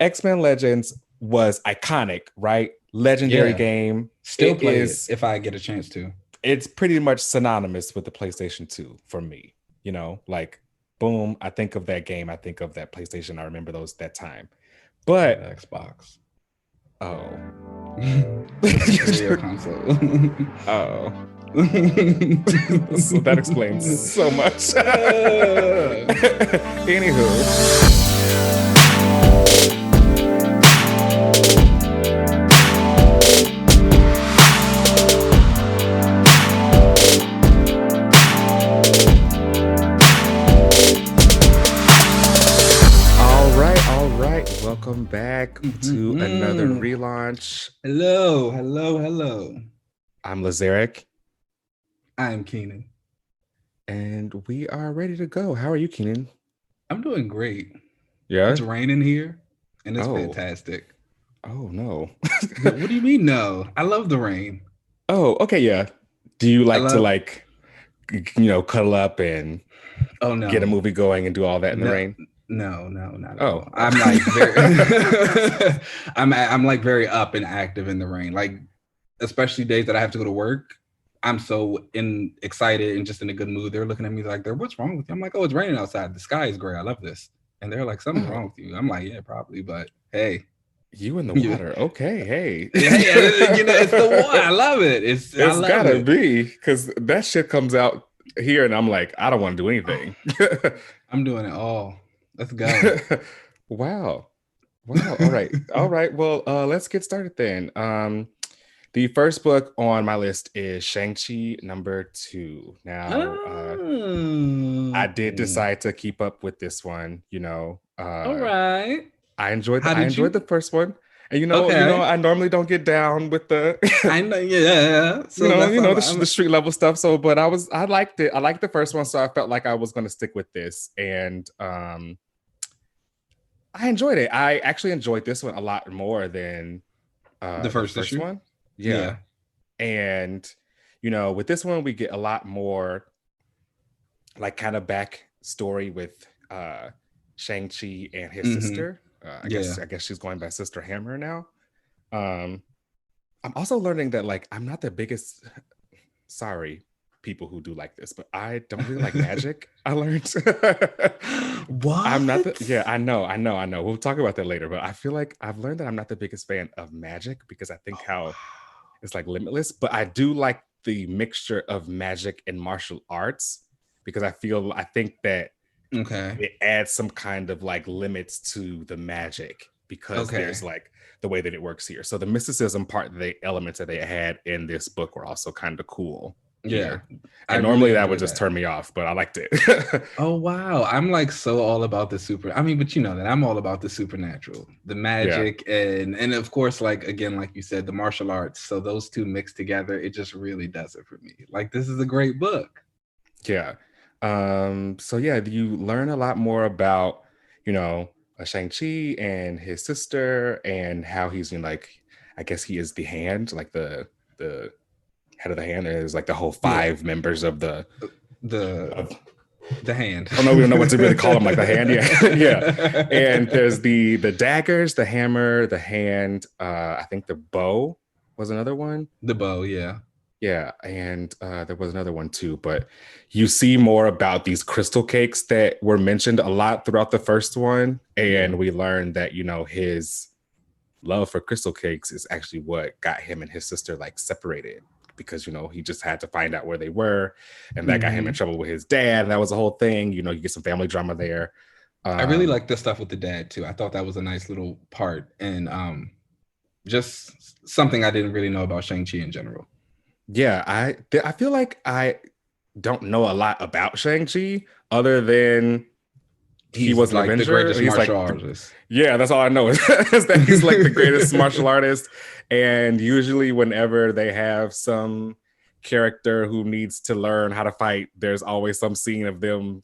X-Men Legends was iconic, right? Legendary Yeah. game. Still It play it is, if I get a chance to. it's pretty much synonymous with the PlayStation 2 for me. Like boom, I think of that game, I think of that PlayStation. I remember that time. The But Xbox. oh. Video console. Oh. So that explains so much. Anywho. All right. Welcome back to another relaunch. Hello. I'm Lazaric. I'm Keenan. And we are ready to go. How are you, Keenan? I'm doing great. Yeah? It's raining here, and it's fantastic. Oh, no. What do you mean, no? I love the rain. Oh, okay, yeah. Do you like to, cuddle up and get a movie going and do all that in the rain? No, not at all. I'm like very I'm like very up and active in the rain. Like, especially days that I have to go to work. I'm so excited and just in a good mood. They're looking at me like, what's wrong with you? I'm like, oh, it's raining outside. The sky is gray. I love this. And they're like, something's wrong with you. I'm like, yeah, probably. But hey. You in the water. Okay, hey. It's the water. I love it. It's gotta be, because that shit comes out here and I'm like, I don't want to do anything. I'm doing it all. Let's go. Wow. All right. Well, let's get started then. The first book on my list is Shang-Chi #2. Now, I did decide to keep up with this one. All right. I enjoyed the first one. And I normally don't get down with the I know, yeah. So the street level stuff. So, but I liked it. I liked the first one, so I felt like I was going to stick with this. And I enjoyed it. I actually enjoyed this one a lot more than the first one. Yeah. And with this one, we get a lot more like kind of backstory with Shang-Chi and his sister. I guess she's going by Sister Hammer now. I'm also learning that like I'm not the biggest. Sorry, people who do like this, but I don't really like magic. I learned. What? I'm not I know. We'll talk about that later. But I feel like I've learned that I'm not the biggest fan of magic because I think how it's like limitless. But I do like the mixture of magic and martial arts because I think that. Okay. It adds some kind of like limits to the magic because there's like the way that it works here. So the mysticism part, the elements that they had in this book were also kind of cool. Yeah. And normally really that would just turn me off, but I liked it. Oh, wow. I'm like so all about the but you know that I'm all about the supernatural, the magic, and of course, like, again, like you said, the martial arts. So those two mixed together, it just really does it for me. Like, this is a great book. Yeah. So you learn a lot more about, Shang-Chi and his sister and how he's I guess he is the hand, like the head of the hand. There's like the whole 5 members of the hand. I don't know, we don't know what to really call them, like the hand. Yeah. And there's the daggers, the hammer, the hand, I think the bow was another one. The bow, yeah. Yeah, and there was another one too, but you see more about these crystal cakes that were mentioned a lot throughout the first one, and we learned that his love for crystal cakes is actually what got him and his sister like separated because he just had to find out where they were, and that got him in trouble with his dad. And that was the whole thing. You get some family drama there. I really like the stuff with the dad too. I thought that was a nice little part, and just something I didn't really know about Shang-Chi in general. Yeah, I feel like I don't know a lot about Shang-Chi other than he was like an Avenger. The greatest martial artist. Yeah, that's all I know is that he's like the greatest martial artist. And usually whenever they have some character who needs to learn how to fight, there's always some scene of them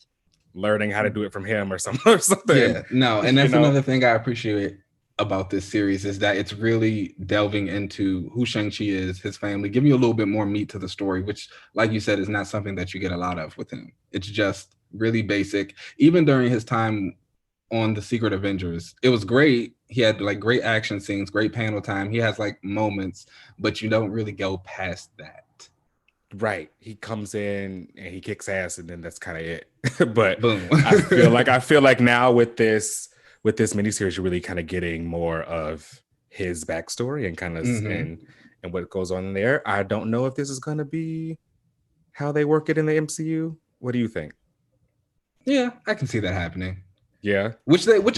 learning how to do it from him or something. Yeah, no, and that's another thing I appreciate about this series is that it's really delving into who Shang-Chi is, his family, giving you a little bit more meat to the story, which, like you said, is not something that you get a lot of with him. It's just really basic. Even during his time on the Secret Avengers, it was great, He had like great action scenes, great panel time. He has like moments, but you don't really go past that. Right. He comes in and he kicks ass, and then that's kind of it. But Boom. I feel like now with this miniseries, you're really kind of getting more of his backstory and kind of and what goes on there. I don't know if this is gonna be how they work it in the MCU. What do you think? Yeah, I can see that happening. Yeah. I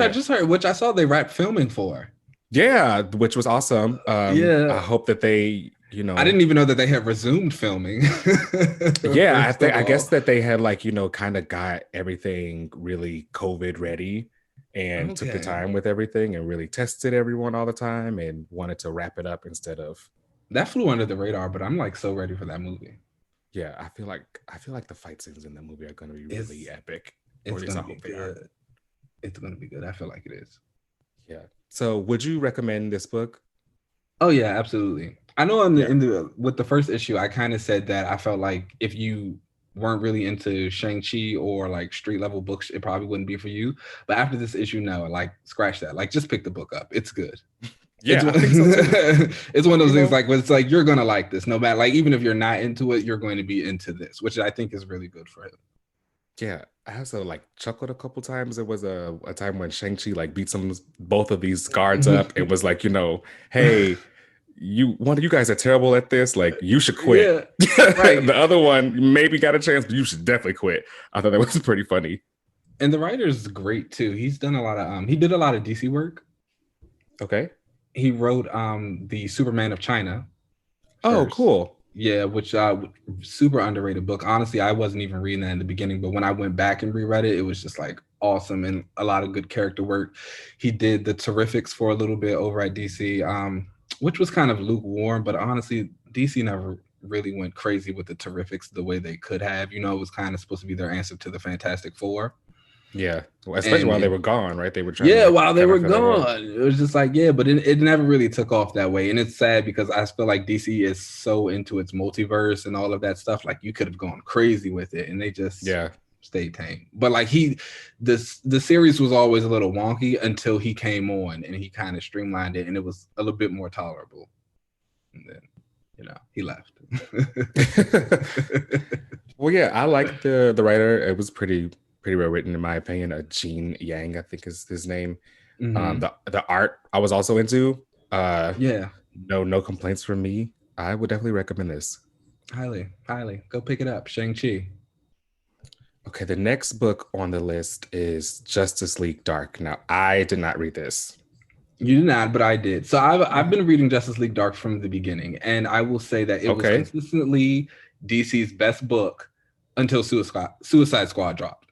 just heard, which I saw they wrapped filming for. Yeah, which was awesome. Yeah. I hope that they, you know, I didn't even know that they had resumed filming. Yeah, I guess that they had like, you know, kind of got everything really COVID ready and took the time with everything and really tested everyone all the time and wanted to wrap it up instead of. That flew under the radar, but I'm like so ready for that movie. Yeah, I feel like the fight scenes in that movie are going to be really epic. It's going to be good. It's going to be good. I feel like it is. Yeah. So, would you recommend this book? Oh yeah, absolutely. I know with the first issue, I kind of said that I felt like if you weren't really into Shang-Chi or like street level books, it probably wouldn't be for you. But after this issue, no, like scratch that. Like just pick the book up. It's good. Yeah, I think so too. It's one of those things like it's like you're gonna like this no matter, like even if you're not into it, you're going to be into this, which I think is really good for him. Yeah, I also like chuckled a couple times. There was a time when Shang-Chi like beat both of these guards up. It was like, you know, hey, one of you guys are terrible at this. Like, you should quit. Yeah, right. The other one maybe got a chance, but you should definitely quit. I thought that was pretty funny. And the writer's great too. He's done a lot of he did a lot of DC work. Okay. He wrote the Superman of China. Oh, cool. Yeah, which super underrated book. Honestly, I wasn't even reading that in the beginning, but when I went back and reread it, it was just like awesome and a lot of good character work. He did the Terrifics for a little bit over at DC, which was kind of lukewarm, but honestly, DC never really went crazy with the Terrifics the way they could have. You know, it was kind of supposed to be their answer to the Fantastic Four. Yeah, well, especially while they were gone, right? They were trying. Yeah, while they were gone, it was just like but it never really took off that way, and it's sad because I feel like DC is so into its multiverse and all of that stuff. Like you could have gone crazy with it, and they just stayed tame. But like the series was always a little wonky until he came on, and he kind of streamlined it, and it was a little bit more tolerable. And then he left. Well, yeah, I like the writer. It was pretty well written in my opinion. Gene Yang, I think is his name. The art I was also into. No complaints from me. I would definitely recommend this. Highly go pick it up. Shang-Chi. Okay, the next book on the list is Justice League Dark. Now, I did not read this. You did not, but I did. So I've been reading Justice League Dark from the beginning, and I will say that it was consistently DC's best book until Suicide Squad dropped.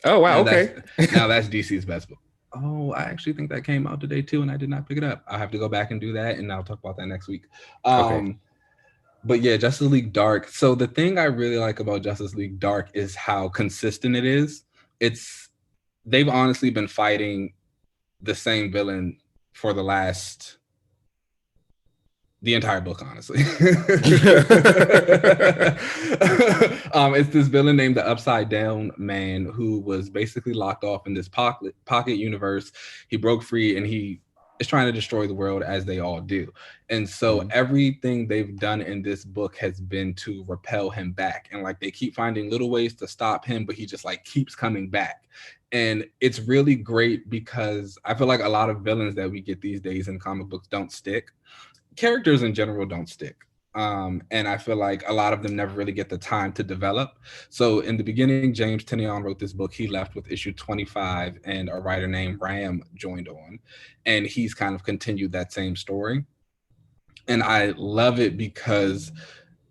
Oh, wow. Okay. Now that's DC's best book. Oh, I actually think that came out today too, and I did not pick it up. I'll have to go back and do that, and I'll talk about that next week. But yeah, Justice League Dark. So the thing I really like about Justice League Dark is how consistent it is. They've honestly been fighting the same villain for the entire book, honestly. It's this villain named the Upside Down Man who was basically locked off in this pocket universe. He broke free and he is trying to destroy the world, as they all do. And so everything they've done in this book has been to repel him back. And like they keep finding little ways to stop him, but he just like keeps coming back. And it's really great because I feel like a lot of villains that we get these days in comic books don't stick. Characters in general don't stick. And I feel like a lot of them never really get the time to develop. So in the beginning, James Tynion wrote this book. He left with issue 25 and a writer named Ram joined on. And he's kind of continued that same story. And I love it because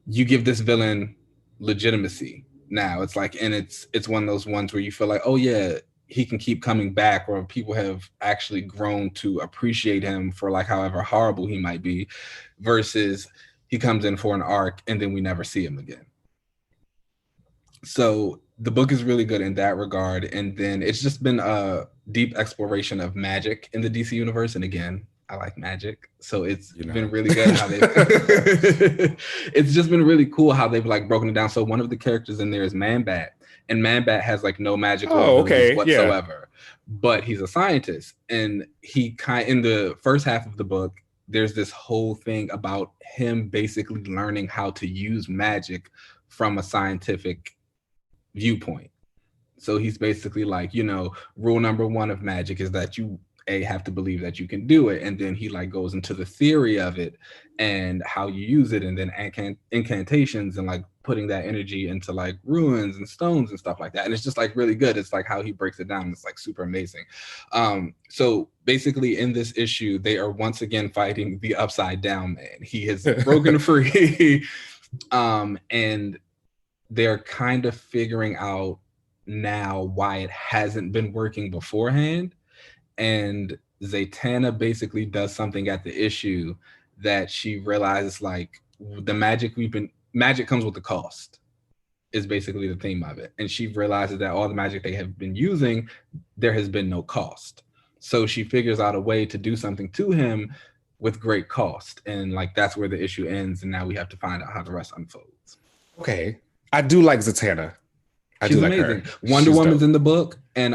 you give this villain legitimacy now. It's like, and it's one of those ones where you feel like, oh yeah, he can keep coming back, or people have actually grown to appreciate him for like however horrible he might be, versus he comes in for an arc and then we never see him again. So the book is really good in that regard. And then it's just been a deep exploration of magic in the DC universe. And again, I like magic. So it's been really good how it's just been really cool how they've like broken it down. So one of the characters in there is Man-Bat. and Man-Bat has like no magical abilities whatsoever. Yeah. But he's a scientist, and in the first half of the book, there's this whole thing about him basically learning how to use magic from a scientific viewpoint. So he's basically like, rule number one of magic is that you have to believe that you can do it. And then he like goes into the theory of it and how you use it, and then incantations and like putting that energy into like ruins and stones and stuff like that. And it's just like really good. It's like how he breaks it down. It's like super amazing. So basically in this issue, they are once again fighting the Upside Down Man. He has broken free. And they're kind of figuring out now why it hasn't been working beforehand. And Zatanna basically does something at the issue that she realizes, like, the magic comes with the cost, is basically the theme of it. And she realizes that all the magic they have been using, there has been no cost. So she figures out a way to do something to him with great cost. And like, that's where the issue ends. And now we have to find out how the rest unfolds. Okay. I do like Zatanna. She's amazing. Wonder Woman's in the book. And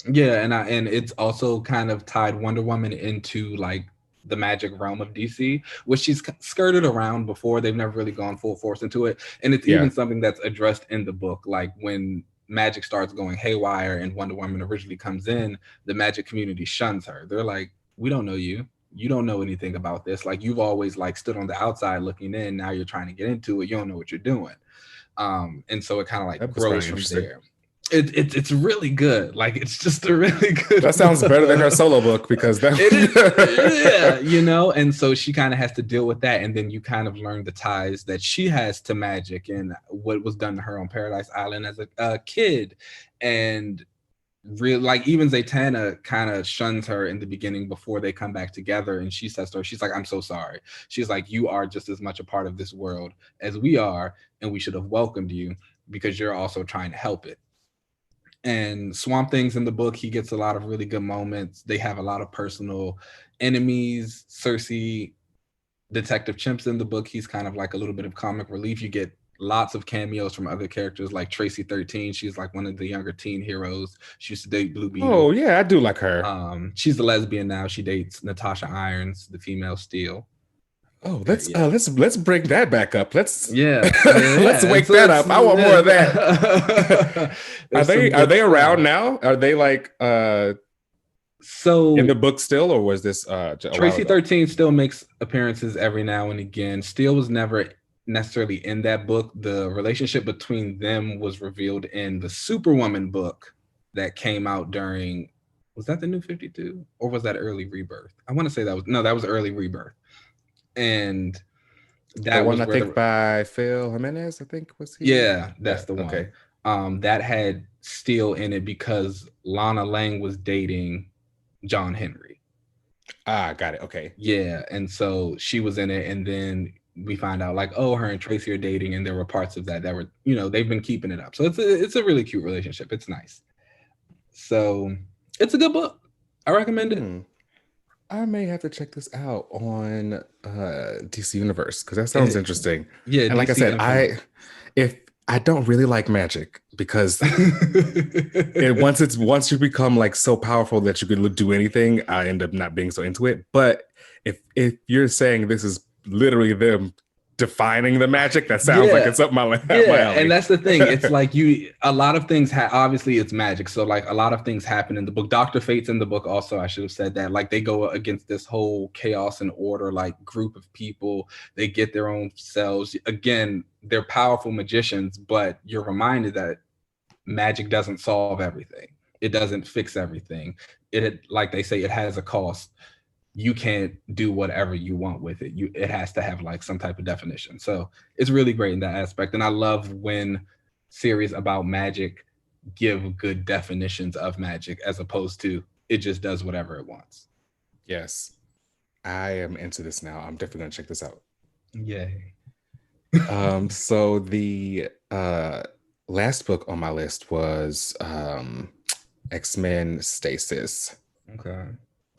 yeah, and it's also kind of tied Wonder Woman into like the magic realm of DC, which she's skirted around before. They've never really gone full force into it. And it's even something that's addressed in the book. Like when magic starts going haywire and Wonder Woman originally comes in, the magic community shuns her. They're like, we don't know you. You don't know anything about this. Like, you've always like stood on the outside looking in. Now you're trying to get into it. You don't know what you're doing. And so it kind of like grows from there. It's really good. Like, it's just a really good That sounds better than her solo book, because that yeah, and so she kind of has to deal with that, and then you kind of learn the ties that she has to magic and what was done to her on Paradise Island as a kid. And real, like, even Zatanna kind of shuns her in the beginning before they come back together, and she says to her, she's like, I'm so sorry. She's like, you are just as much a part of this world as we are, and we should have welcomed you because you're also trying to help it. And Swamp Thing's in the book. He gets a lot of really good moments. They have a lot of personal enemies. Cersei, Detective Chimp's in the book. He's kind of like a little bit of comic relief. You get lots of cameos from other characters like Tracy 13. She's like one of the younger teen heroes. She used to date Blue Beetle. Oh yeah, I do like her. She's a lesbian now. She dates Natasha Irons, the female Steel. Oh, let's bring that back up. Let's let's wake that up. I want more of that. Are they around now? Are they like so in the book still, or was this Tracy 13 still makes appearances every now and again. Steel was never necessarily in that book. The relationship between them was revealed in the Superwoman book that came out during, was that the New 52 or was that early Rebirth? I want to say that was early Rebirth. And that one, I think, by Phil Jimenez, I think, was he? Yeah, that's the one. Okay. That had Steel in it because Lana Lang was dating John Henry. Ah, got it. Okay. Yeah, and so she was in it, and then we find out like, oh, her and Tracy are dating, and there were parts of that were, they've been keeping it up. So it's a really cute relationship. It's nice. So it's a good book. I recommend it. I may have to check this out on DC Universe, because that sounds interesting. Yeah, and like DC I said, Universe. I don't really like magic, because once you become like so powerful that you could do anything, I end up not being so into it. But if you're saying this is literally them defining the magic, that sounds like it's up my alley. And that's the thing. It's like a lot of things obviously it's magic, so like a lot of things happen in the book. Dr. Fate's in the book also. I should have said that. Like, they go against this whole chaos and order like group of people. They get their own selves. Again, they're powerful magicians, but you're reminded that magic doesn't solve everything. It doesn't fix everything. It, like they say, it has a cost. You can't do whatever you want with it. It has to have like some type of definition. So it's really great in that aspect. And I love when series about magic give good definitions of magic, as opposed to it just does whatever it wants. Yes. I am into this now. I'm definitely gonna check this out. Yay. So the last book on my list was X-Men Stasis. Okay.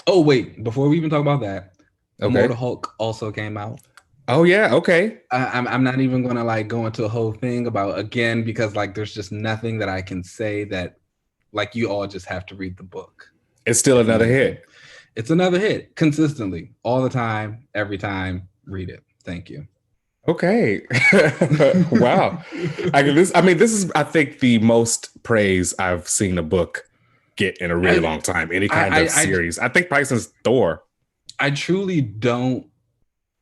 Oh, wait, before we even talk about that, Immortal Hulk also came out. Oh yeah, okay. I'm not even gonna like go into a whole thing about again because like there's just nothing that I can say that like you all just have to read the book. It's still another hit. It's another hit consistently all the time, every time. Read it. Thank you. Okay. Wow. This is I think the most praise I've seen a book get in a really long time. Any kind of series. I think probably since Thor. I truly don't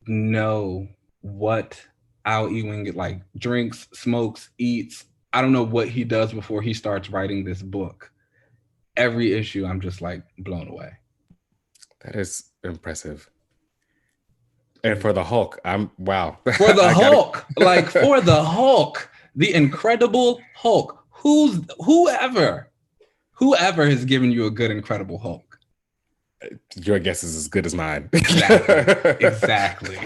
know what Al Ewing like drinks, smokes, eats. I don't know what he does before he starts writing this book. Every issue, I'm just like blown away. That is impressive. And for the Hulk, wow. For the Hulk, for the Hulk, the Incredible Hulk. Whoever has given you a good Incredible Hulk? Your guess is as good as mine. Exactly.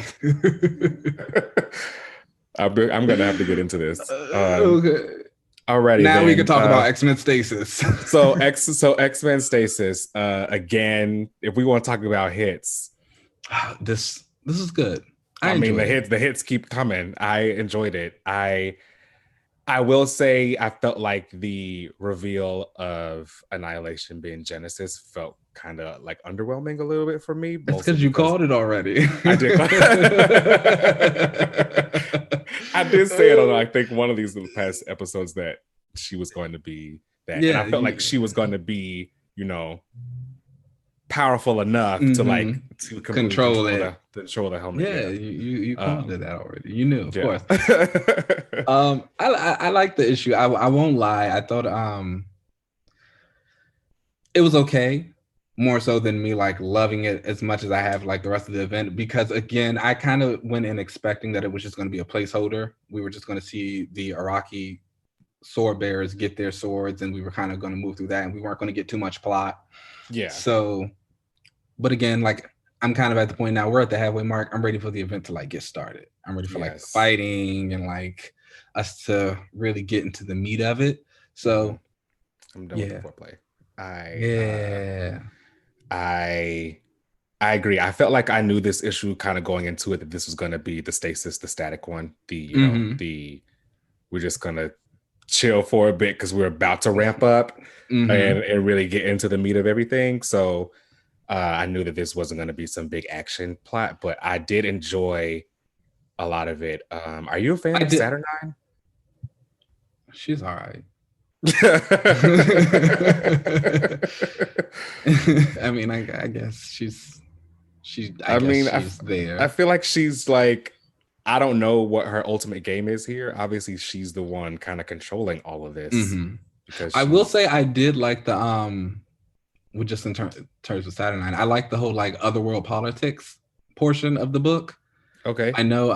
I'm gonna have to get into this. Okay. Alrighty. Now we can talk about X-Men Stasis. so X-Men Stasis. Again, if we want to talk about hits, this is good. I mean the hits keep coming. I enjoyed it. I will say I felt like the reveal of Annihilation being Genesis felt kind of like underwhelming a little bit for me. That's because you called it already. I did. I did say it on I think one of these past episodes that she was going to be that. Yeah, and I felt like she was going to be, powerful enough to control the helmet. Yeah, you called it that already. You knew, of course. I like the issue. I won't lie. I thought it was okay, more so than me like loving it as much as I have like the rest of the event, because again, I kind of went in expecting that it was just going to be a placeholder. We were just going to see the Iraqi sword bearers get their swords, and we were kind of going to move through that, and we weren't going to get too much plot. Yeah. So, but again, like I'm kind of at the point now, we're at the halfway mark. I'm ready for the event to like get started. I'm ready for like the fighting and like us to really get into the meat of it. So I'm done with the foreplay. I agree. I felt like I knew this issue kind of going into it, that this was going to be the Stasis, the static one. We're just going to chill for a bit because we're about to ramp up and really get into the meat of everything. So I knew that this wasn't going to be some big action plot, but I did enjoy a lot of it. Are you a fan of Saturnine? She's all right. I mean, I guess she's there. I feel like she's like, I don't know what her ultimate game is here. Obviously, she's the one kind of controlling all of this. Because I will say I did like the with just in terms of Saturnine, I like the whole like otherworld politics portion of the book. Okay. I know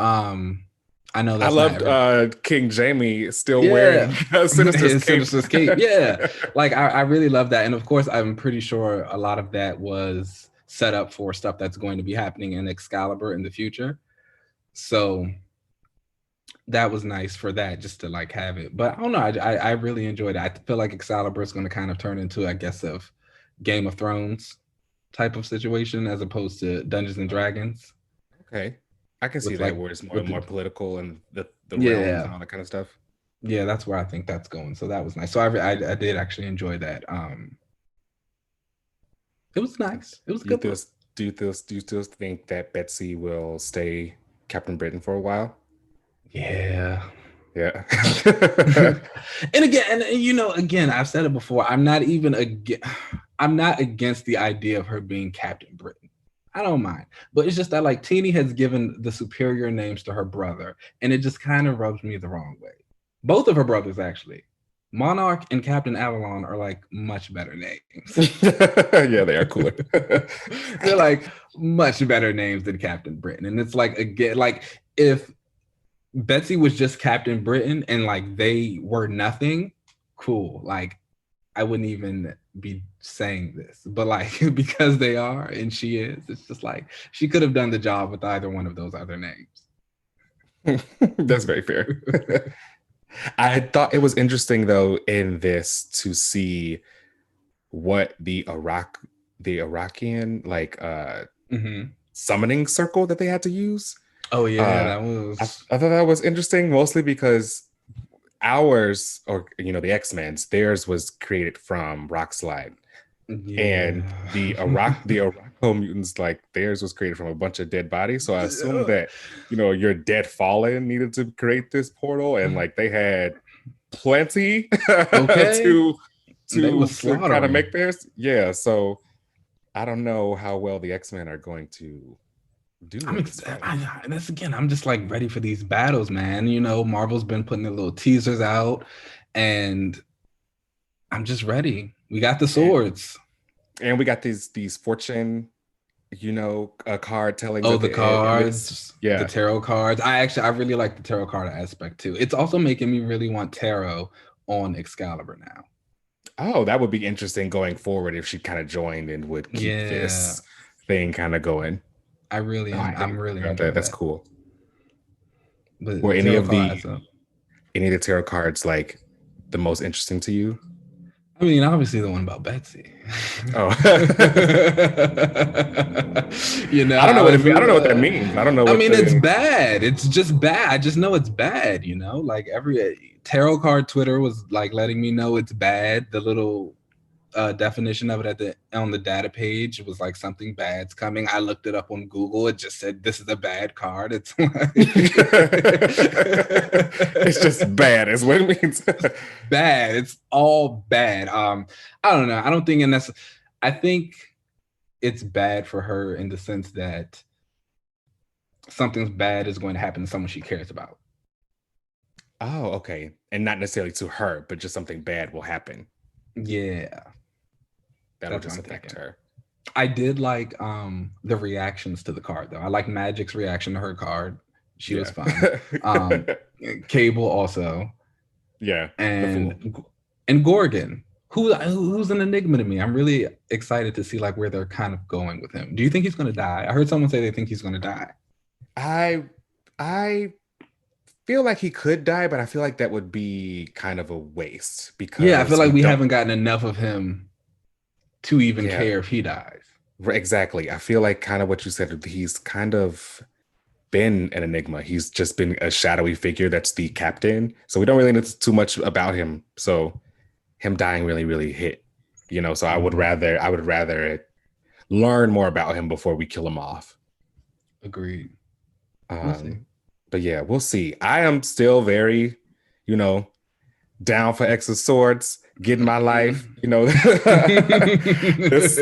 that's I loved King Jamie still wearing Sinister's cape. Yeah. Like I really love that. And of course, I'm pretty sure a lot of that was set up for stuff that's going to be happening in Excalibur in the future. So that was nice for that, just to like have it. But I don't know, I really enjoyed it. I feel like Excalibur is going to kind of turn into, I guess, of Game of Thrones type of situation as opposed to Dungeons and Dragons. Okay. I can see that where it's more political and the realms and all that kind of stuff. Yeah, that's where I think that's going. So that was nice. So I did actually enjoy that. It was nice. It was good. Do you still think that Betsy will stay Captain Britain for a while? Yeah. And again, I've said it before. I'm not against the idea of her being Captain Britain. I don't mind, but it's just that like Teenie has given the superior names to her brother, and it just kind of rubs me the wrong way. Both of her brothers, actually, Monarch and Captain Avalon, are like much better names. Yeah, they are cooler. They're like much better names than Captain Britain, and it's like, again, like if Betsy was just Captain Britain and like they were nothing, cool. Like I wouldn't even be saying this, but like because they are and she is, it's just like she could have done the job with either one of those other names. That's very fair. I thought it was interesting though in this to see what the Iraqian like summoning circle that they had to use. Oh yeah, Uh, that was. I thought that was interesting, mostly because ours, or the X-Men's, theirs was created from rock slide, and Yeah. the Araco mutants, like theirs was created from a bunch of dead bodies. So I assumed that your dead fallen needed to create this portal, and like they had plenty Okay. to They was kind of slaughtering. make theirs. Yeah, so I don't know how well the X-Men are going to do in this fight. That's again, I'm just like ready for these battles, man. Marvel's been putting their little teasers out, and I'm just ready. We got the swords. And we got these fortune, card tellings Oh, at the the end. cards, the Yeah. tarot cards. I really like the tarot card aspect too. It's also making me really want tarot on Excalibur now. Oh, that would be interesting going forward if she kind of joined and would keep this thing kind of going. I really am. I'm really enjoying That's that. cool. But Were any of the tarot cards like the most interesting to you? I mean, obviously the one about Betsy. Oh, I don't know what I don't know what that means. I don't know. It's bad. It's just bad. I just know it's bad. Like every tarot card Twitter was like letting me know it's bad. The little definition of it on the data page was like something bad's coming. I looked it up on Google. It just said this is a bad card. It's like it's just bad is what it means. Bad. It's all bad. I don't know. I don't think I think it's bad for her in the sense that something bad is going to happen to someone she cares about. Oh, okay. And not necessarily to her, but just something bad will happen. Yeah. That'll just affect her. I did like the reactions to the card though. I like Magic's reaction to her card. She was fun. Cable also. Yeah. And Gorgon, who's an enigma to me. I'm really excited to see like where they're kind of going with him. Do you think he's going to die? I heard someone say they think he's going to die. I feel like he could die, but I feel like that would be kind of a waste because I feel like we haven't gotten enough of him to even care if he dies. Exactly. I feel like kind of what you said, he's kind of been an enigma. He's just been a shadowy figure that's the captain. So we don't really know too much about him. So him dying really, really hit, so I would rather learn more about him before we kill him off. Agreed. But yeah, we'll see. I am still very, down for X of Swords, getting my life. This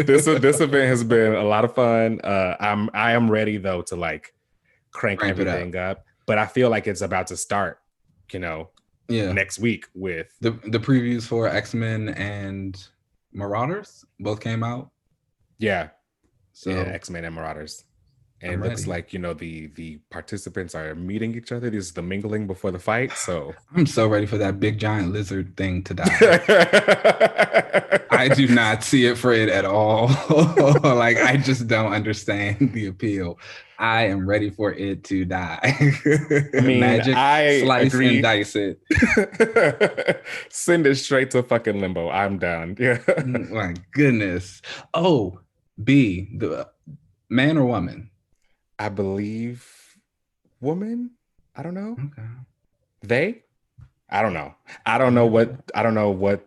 event has been a lot of fun. I am ready though to like crank everything up. But I feel like it's about to start, next week with the previews for X-Men and Marauders both came out. Yeah. So X-Men and Marauders. And it looks like, the participants are meeting each other. This is the mingling before the fight. So I'm so ready for that big giant lizard thing to die. I do not see it for it at all. Like, I just don't understand the appeal. I am ready for it to die. I mean, Magic, slice agree. and dice it. Send it straight to fucking limbo. I'm down. Yeah. My goodness. Oh, B, the man or woman? I believe woman. I don't know. Okay. They? I don't know. I don't know what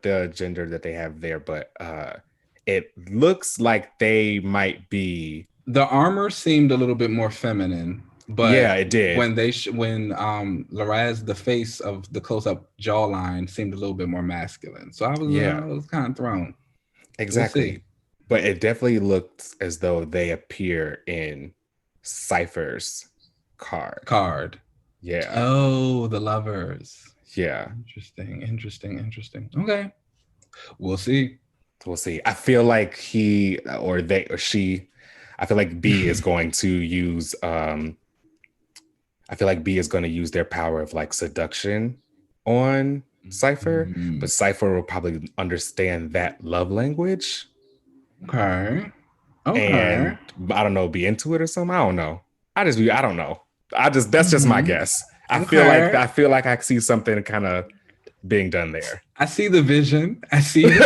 the gender that they have there, but it looks like they might be. The armor seemed a little bit more feminine, but yeah, it did. When Laraz, the face of the close-up jawline, seemed a little bit more masculine. So I was kind of thrown. Exactly. But it definitely looked as though they appear in Cypher's card. Yeah. Oh, the lovers. Yeah. Interesting. Okay. We'll see. I feel like he or they or she, I feel like B is going to use their power of like seduction on Cypher, but Cypher will probably understand that love language. Okay. And I don't know, be into it or something. I don't know. I don't know. That's just my guess. I feel like I see something kind of being done there. I see the vision. I see it.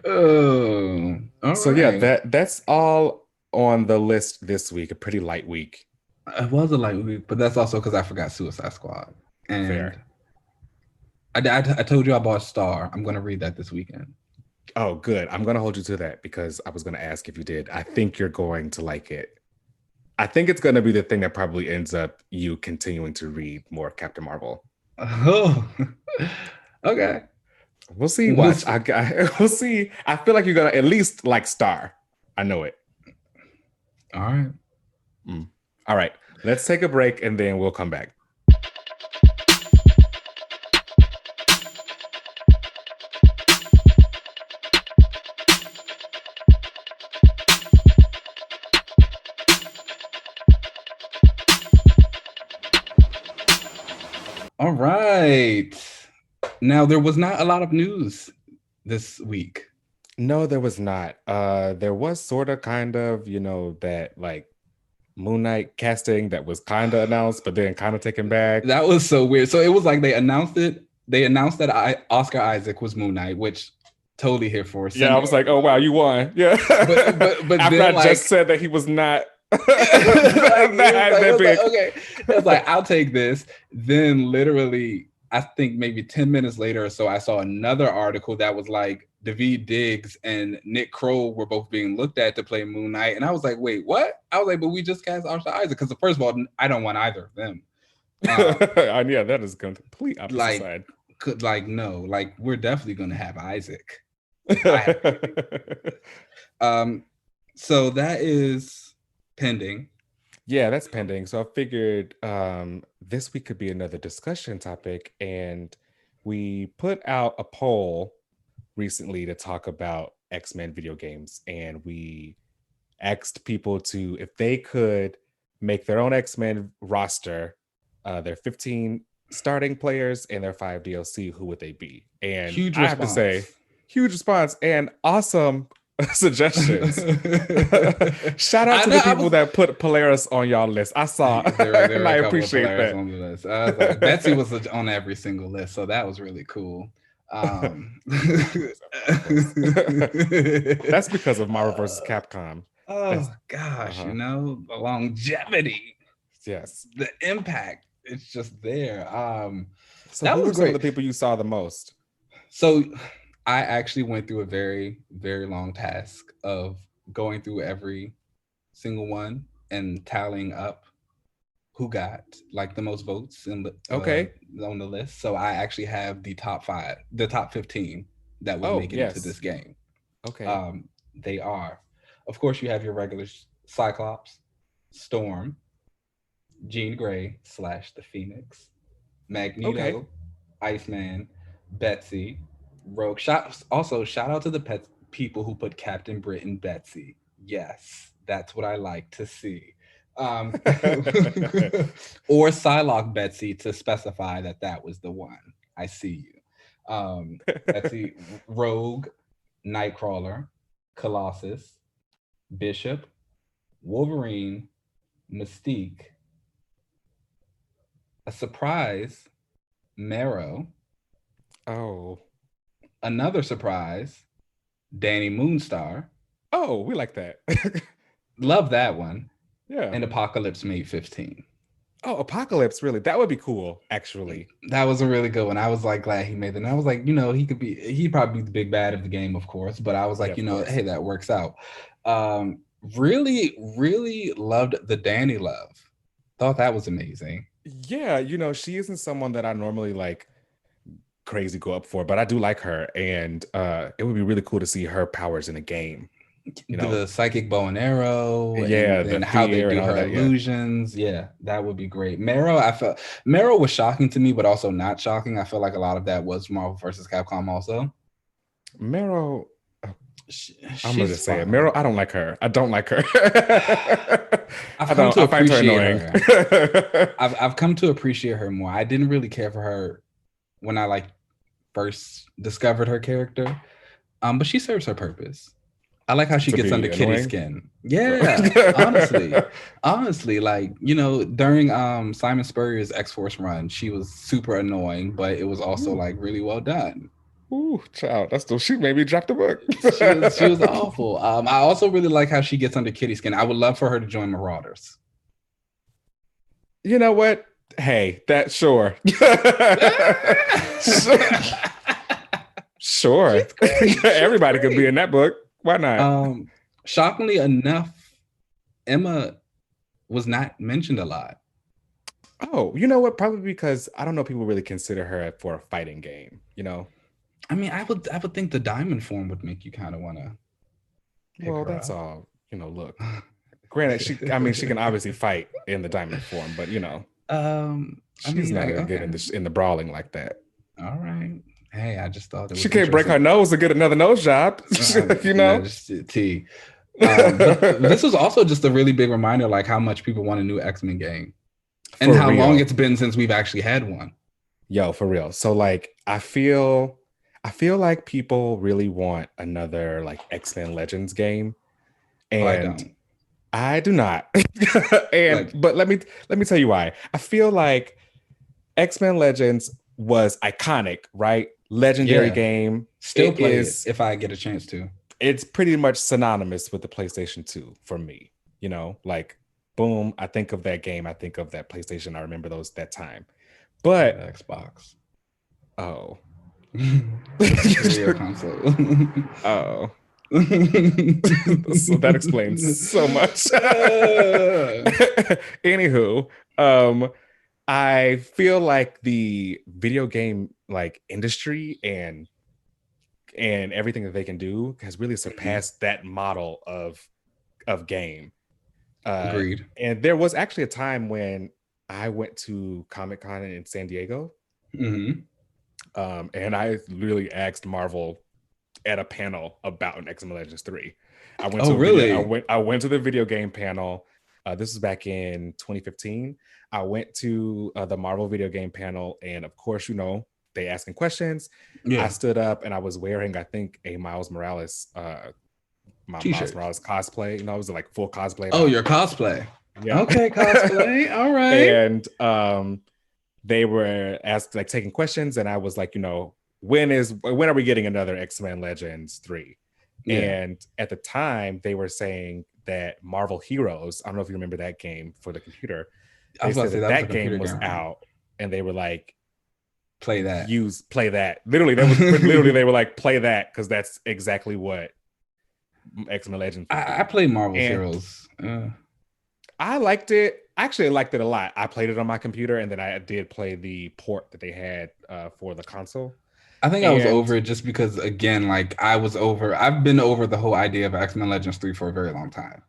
Oh, all So yeah, that's all on the list this week. A pretty light week. It was a light week, but that's also because I forgot Suicide Squad. And fair. I told you I bought Star. I'm going to read that this weekend. Oh, good. I'm going to hold you to that because I was going to ask if you did. I think you're going to like it. I think it's going to be the thing that probably ends up you continuing to read more Captain Marvel. Oh, okay. We'll see. Watch. We'll see. I feel like you're going to at least like Star. I know it. All right. All right. Let's take a break and then we'll come back. All right. Now, there was not a lot of news this week. No, there was not. There was sort of kind of, that like Moon Knight casting that was kind of announced, but then kind of taken back. That was so weird. So it was like they announced it. They announced that Oscar Isaac was Moon Knight, which totally here for. Yeah, I was like, oh wow, you won. Yeah, but after then, I just said that he was not. Okay, it's like I'll take this. Then literally, I think maybe 10 minutes later or so, I saw another article that was like Daveed Diggs and Nick Kroll were both being looked at to play Moon Knight, and I was like, wait, what? I was like, but we just cast Oscar Isaac because first of all, I don't want either of them. Yeah, that is complete opposite side. No, like we're definitely gonna have Isaac. So that is pending. Yeah, that's pending. So I figured this week could be another discussion topic, and we put out a poll recently to talk about X-Men video games, and we asked people to, if they could make their own X-Men roster, their 15 starting players and their 5 DLC, who would they be? And huge I have to say, huge response and awesome suggestions. Shout out to the people that put Polaris on y'all list. I saw, and I appreciate that. On the list. I was like, Betsy was on every single list, so that was really cool. That's because of Marvel vs. Capcom. Oh gosh, the longevity. Yes, the impact. It's just there. So who were some of the people you saw the most? So I actually went through a very, very long task of going through every single one and tallying up who got like the most votes in the on the list. So I actually have the top 15 that would make it into this game. Okay. They are, of course, you have your regular Cyclops, Storm, Jean Grey / the Phoenix, Magneto, Iceman, Betsy, Rogue. Also, shout out to the people who put Captain Britain Betsy. Yes, that's what I like to see. Or Psylocke Betsy to specify that was the one. I see you. Betsy, Rogue, Nightcrawler, Colossus, Bishop, Wolverine, Mystique, a surprise, Marrow. Oh. Another surprise, Danny Moonstar. Oh, we like that. Love that one. Yeah. And Apocalypse made 15. Oh, Apocalypse, really? That would be cool, actually. That was a really good one. I was like glad he made that. And I was like, he'd probably be the big bad of the game, of course. But I was like, hey, that works out. Really, really loved the Danny love. Thought that was amazing. Yeah, she isn't someone that I normally like crazy go up for, but I do like her, and it would be really cool to see her powers in a game. The psychic bow and arrow, and how they do her illusions. Yeah, that would be great. Marrow, I felt Marrow was shocking to me, but also not shocking. I feel like a lot of that was Marvel vs. Capcom also. Marrow, I'm gonna just say it. Marrow, I don't like her. I don't like her. I've come to appreciate her. I've come to appreciate her more. I didn't really care for her when I first discovered her character, but she serves her purpose. I like how she gets under Kitty's skin. Yeah, honestly, during Simon Spurrier's X-Force run, she was super annoying, but it was also really well done. Ooh, child, she made me drop the book. She was awful. I also really like how she gets under Kitty skin. I would love for her to join Marauders. You know what? Hey, that sure. Sure. Everybody could be in that book. Why not? Shockingly enough, Emma was not mentioned a lot. Oh, you know what? Probably because I don't know, people really consider her for a fighting game, you know? I mean, I would think the diamond form would make you kind of want to. Well, that's all. You know, look. Granted, she can obviously fight in the diamond form, but you know, she's not gonna get in the brawling like that. All right. Hey, I just thought she can't break her nose and get another nose job. You know, just T. This was also just a really big reminder, like how much people want a new X-Men game, and how long it's been since we've actually had one. Yo, for real. So like, I feel like people really want another like X-Men Legends game, and I do not. But let me tell you why. I feel like X-Men Legends was iconic, right? Legendary game. Still play it if I get a chance to. It's pretty much synonymous with the PlayStation 2 for me. You know, like boom, I think of that game, I think of that PlayStation. I remember that time. But Xbox. Oh. console. Oh. So that explains so much. Anywho, I feel like the video game like industry and everything that they can do has really surpassed that model of game. Agreed. And there was actually a time when I went to Comic-Con in San Diego. And I literally asked Marvel at a panel about an X-Men Legends 3. I went to the video game panel. This was back in 2015. I went to the Marvel video game panel, and of course, you know, they asking questions. I stood up and I was wearing, I think, a Miles Morales Miles Morales cosplay. You know, it was like full cosplay. Oh, your cosplay. Yeah. Okay, cosplay. All right. And they were asked, like, taking questions, and I was like, you know, when are we getting another X-Men Legends 3? Yeah. And at the time, they were saying that Marvel Heroes, I don't know if you remember that game for the computer. They said that game was out, and they were like, play that. Literally, they were like, play that, because that's exactly what X-Men Legends. I played Marvel Heroes. I liked it. Actually, I liked it a lot. I played it on my computer, and then I did play the port that they had for the console. I think I was over it just because, again, like I've been over the whole idea of X-Men Legends 3 for a very long time.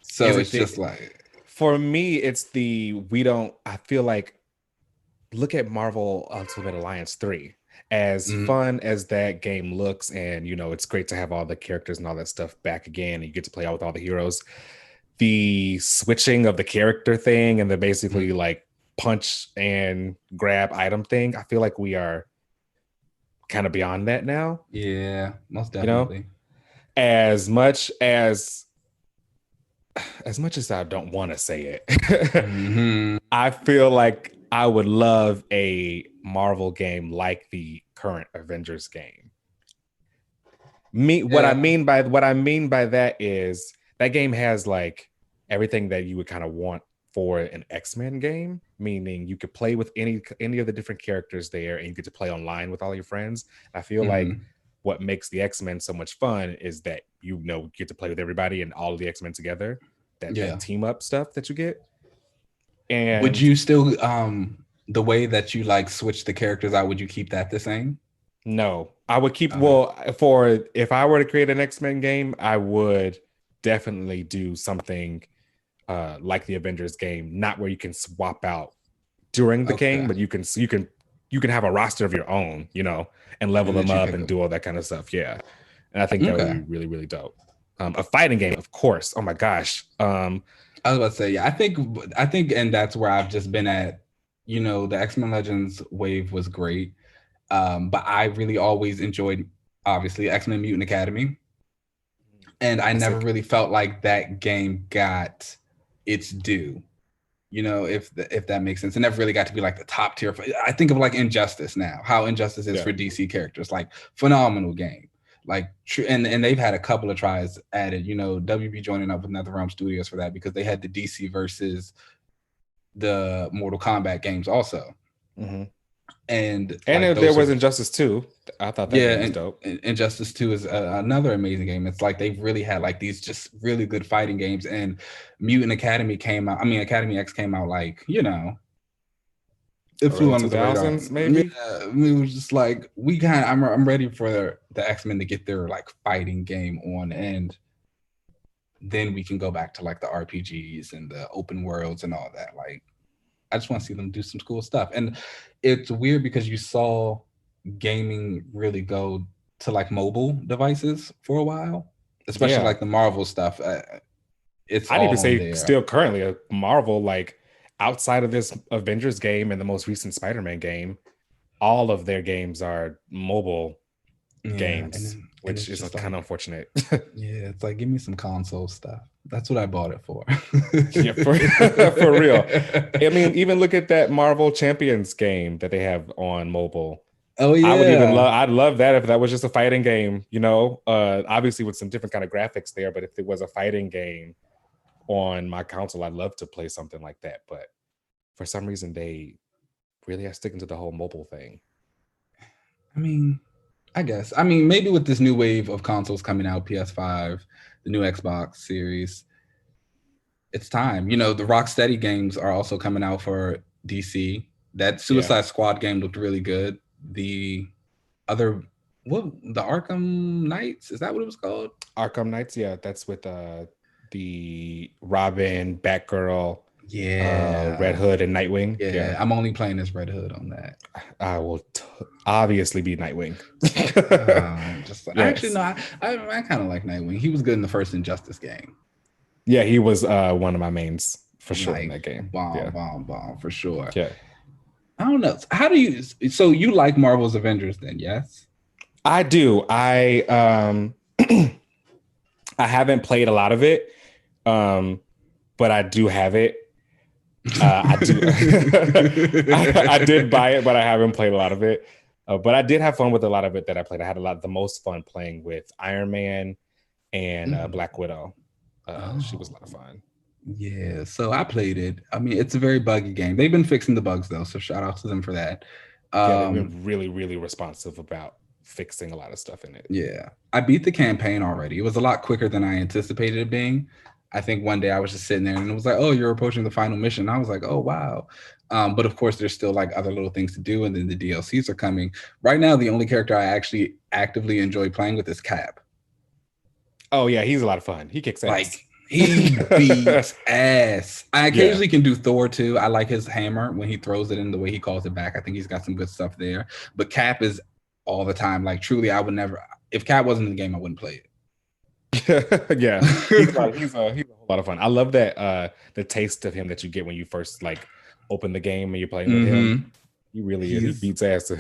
So it's just like, for me, it's I feel like, look at Marvel Ultimate Alliance 3. As fun as that game looks, and you know, it's great to have all the characters and all that stuff back again, and you get to play out with all the heroes. The switching of the character thing and the basically like punch and grab item thing, I feel like we are kind of beyond that now. Yeah, most definitely. You know? As much as I don't want to say it, I feel like I would love a Marvel game like the current Avengers game. What I mean by that is that game has like everything that you would kind of want for an X-Men game, meaning you could play with any of the different characters there, and you get to play online with all your friends. I feel like what makes the X-Men so much fun is that you get to play with everybody and all of the X-Men together. That team up stuff that you get. And would you still the way that you like switch the characters out, would you keep that the same? No, I would keep if I were to create an X-Men game, I would definitely do something like the Avengers game, not where you can swap out during the game, but you can have a roster of your own, you know, and level them up and do all that kind of stuff. Yeah. And I think that would be really, really dope. A fighting game, of course. Oh my gosh. I was about to say, yeah, I think, and that's where I've just been at. You know, the X-Men Legends wave was great, but I really always enjoyed, obviously, X-Men Mutant Academy, and I never really felt like that game got its due. You know, if that makes sense. It never really got to be like the top tier. I think of like Injustice now, how Injustice is for DC characters, like phenomenal game. Like, and they've had a couple of tries at it. You know, WB joining up with NetherRealm Studios for that because they had the DC versus the Mortal Kombat games also. Mm-hmm. And like, there was Injustice 2. I thought that game was dope. Injustice 2 is another amazing game. It's like they've really had like these just really good fighting games. And Mutant Academy came out. I mean, Academy X came out like, you know, it flew under the radar. Maybe. Yeah, it was just like I'm ready for the X-Men to get their like fighting game on, and then we can go back to like the RPGs and the open worlds and all that. Like, I just want to see them do some cool stuff. And it's weird because you saw gaming really go to like mobile devices for a while, especially like the Marvel stuff. I'd even say still currently a Marvel, like outside of this Avengers game and the most recent Spider-Man game, all of their games are mobile games, which is kind of unfortunate. Yeah, it's like, give me some console stuff. That's what I bought it for. Yeah, for real. I mean, even look at that Marvel Champions game that they have on mobile. Oh yeah, I'd love that if that was just a fighting game, you know, obviously with some different kind of graphics there, but if it was a fighting game on my console, I'd love to play something like that. But for some reason, they really are sticking to the whole mobile thing. I mean, I guess. I mean, maybe with this new wave of consoles coming out, PS5, the new Xbox series, it's time. You know, the Rocksteady games are also coming out for DC. That Suicide Squad game looked really good. The Arkham Knights, is that what it was called? Arkham Knights, yeah, that's with the Robin, Batgirl, Red Hood, and Nightwing. Yeah, I'm only playing as Red Hood on that. I will obviously be Nightwing. Actually, no, I kind of like Nightwing. He was good in the first Injustice game. Yeah, he was one of my mains for sure in that game. Bomb for sure. Yeah. I don't know. How do you? So you like Marvel's Avengers then? Yes, I do. I haven't played a lot of it, but I do have it. I do. I did buy it, but I haven't played a lot of it. But I did have fun with a lot of it that I played. I had the most fun playing with Iron Man and Black Widow. She was a lot of fun. Yeah, so I played it. I mean, it's a very buggy game. They've been fixing the bugs though, so shout out to them for that. They've been really, really responsive about fixing a lot of stuff in it. Yeah, I beat the campaign already. It was a lot quicker than I anticipated it being. I think one day I was just sitting there and it was like, oh, you're approaching the final mission. I was like, oh, wow. But of course, there's still like other little things to do. And then the DLCs are coming. Right now, the only character I actually actively enjoy playing with is Cap. Oh, yeah. He's a lot of fun. He kicks ass. Like, he beats ass. I occasionally can do Thor too. I like his hammer when he throws it in the way he calls it back. I think he's got some good stuff there. But Cap is all the time. Like, truly, I would never, if Cap wasn't in the game, I wouldn't play it. Yeah, he's a whole lot of fun. I love that the taste of him that you get when you first like open the game and you're playing with him. He really he beats ass in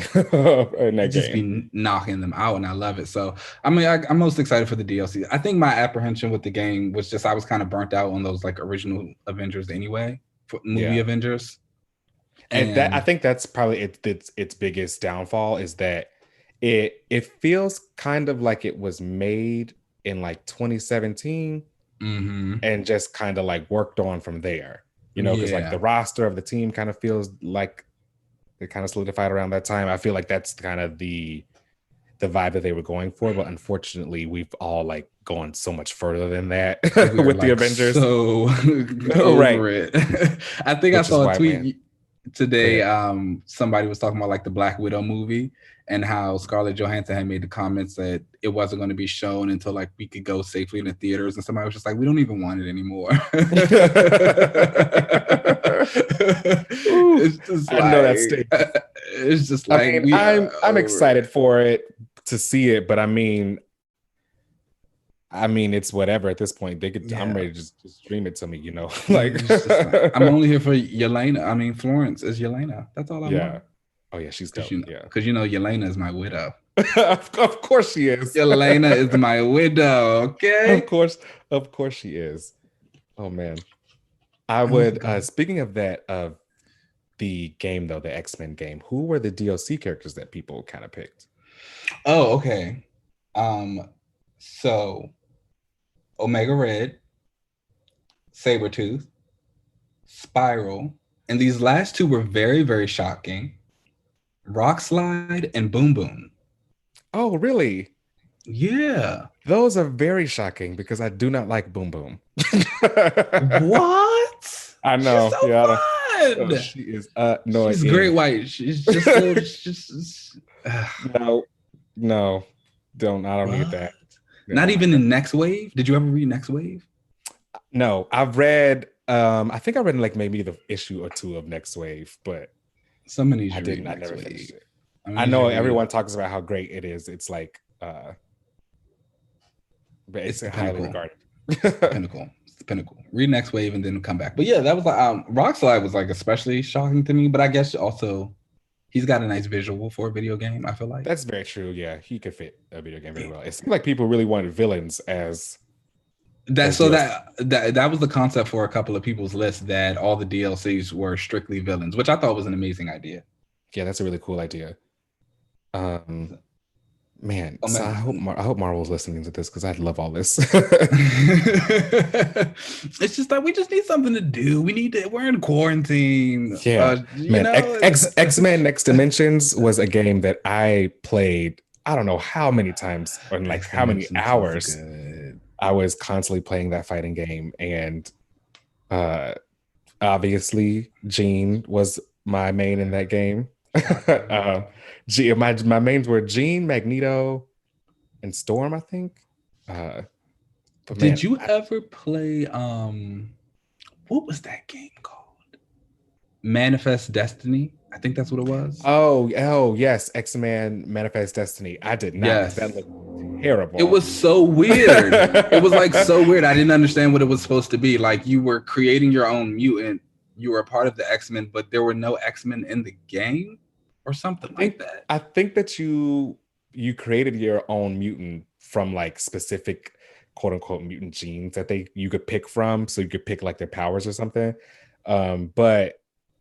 that just be knocking them out, and I love it. So I mean, I'm most excited for the DLC. I think my apprehension with the game was just I was kind of burnt out on those like original Avengers anyway, movie Avengers. And that I think that's probably its biggest downfall is that it feels kind of like it was made in like 2017 and just kind of like worked on from there, you know, because like the roster of the team kind of feels like it kind of solidified around that time. I feel like that's kind of the vibe that they were going for, but unfortunately we've all like gone so much further than that with the Avengers. So over it. I think I saw a tweet today. Somebody was talking about like the Black Widow movie and how Scarlett Johansson had made the comments that it wasn't going to be shown until like we could go safely in the theaters, and somebody was just like, we don't even want it anymore. It's just I know that statement. It's just like, I mean, I'm excited for it to see it, but I mean it's whatever at this point. They could I'm ready to just stream it to me, you know. Like I'm only here for Yelena. I mean, Florence is Yelena. That's all I want. Oh yeah, she's dope. Because you know Yelena is my widow. Of course she is. Yelena is my widow. Okay. Of course she is. Oh man. I would. Speaking of that, the game though, the X-Men game. Who were the DLC characters that people kind of picked? Oh, okay. So Omega Red, Sabretooth, Spiral, and these last two were very, very shocking. Rock Slide and Boom Boom. Oh, really? Yeah. Those are very shocking because I do not like Boom Boom. What? I know. She's so Yeah. fun. She is annoying. She's great white. She's just so no. I don't need that. Not even in Next Wave? Did you ever read Next Wave? No, I've read I think I read like maybe the issue or two of Next Wave, but somebody I didn't. I never finished it. I I know everyone talks about how great it is. It's like but it's highly regarded. Pinnacle. It's the pinnacle. Read Next Wave and then come back. But yeah, that was like Rock Slide was like especially shocking to me. But I guess also he's got a nice visual for a video game, I feel like. That's very true. Yeah, he could fit a video game very well. It seemed like people really wanted villains as that. So that was the concept for a couple of people's lists, that all the DLCs were strictly villains, which I thought was an amazing idea. Yeah, that's a really cool idea. Man, so I hope Marvel's listening to this because I'd love all this. It's just that we just need something to do. We're in quarantine. Yeah, man. X-Men Next Dimensions was a game that I played. I don't know how many times and like how many hours. I was constantly playing that fighting game, and obviously Jean was my main in that game. My mains were Jean, Magneto, and Storm, I think. Did you ever play what was that game called? Manifest Destiny? I think that's what it was. Oh yes, X-Men Manifest Destiny. I did not. Yes. That looked terrible. It was so weird. It was like so weird. I didn't understand what it was supposed to be. Like you were creating your own mutant. You were a part of the X-Men, but there were no X-Men in the game or something like that. I think that you created your own mutant from like specific quote unquote mutant genes that you could pick from. So you could pick like their powers or something. But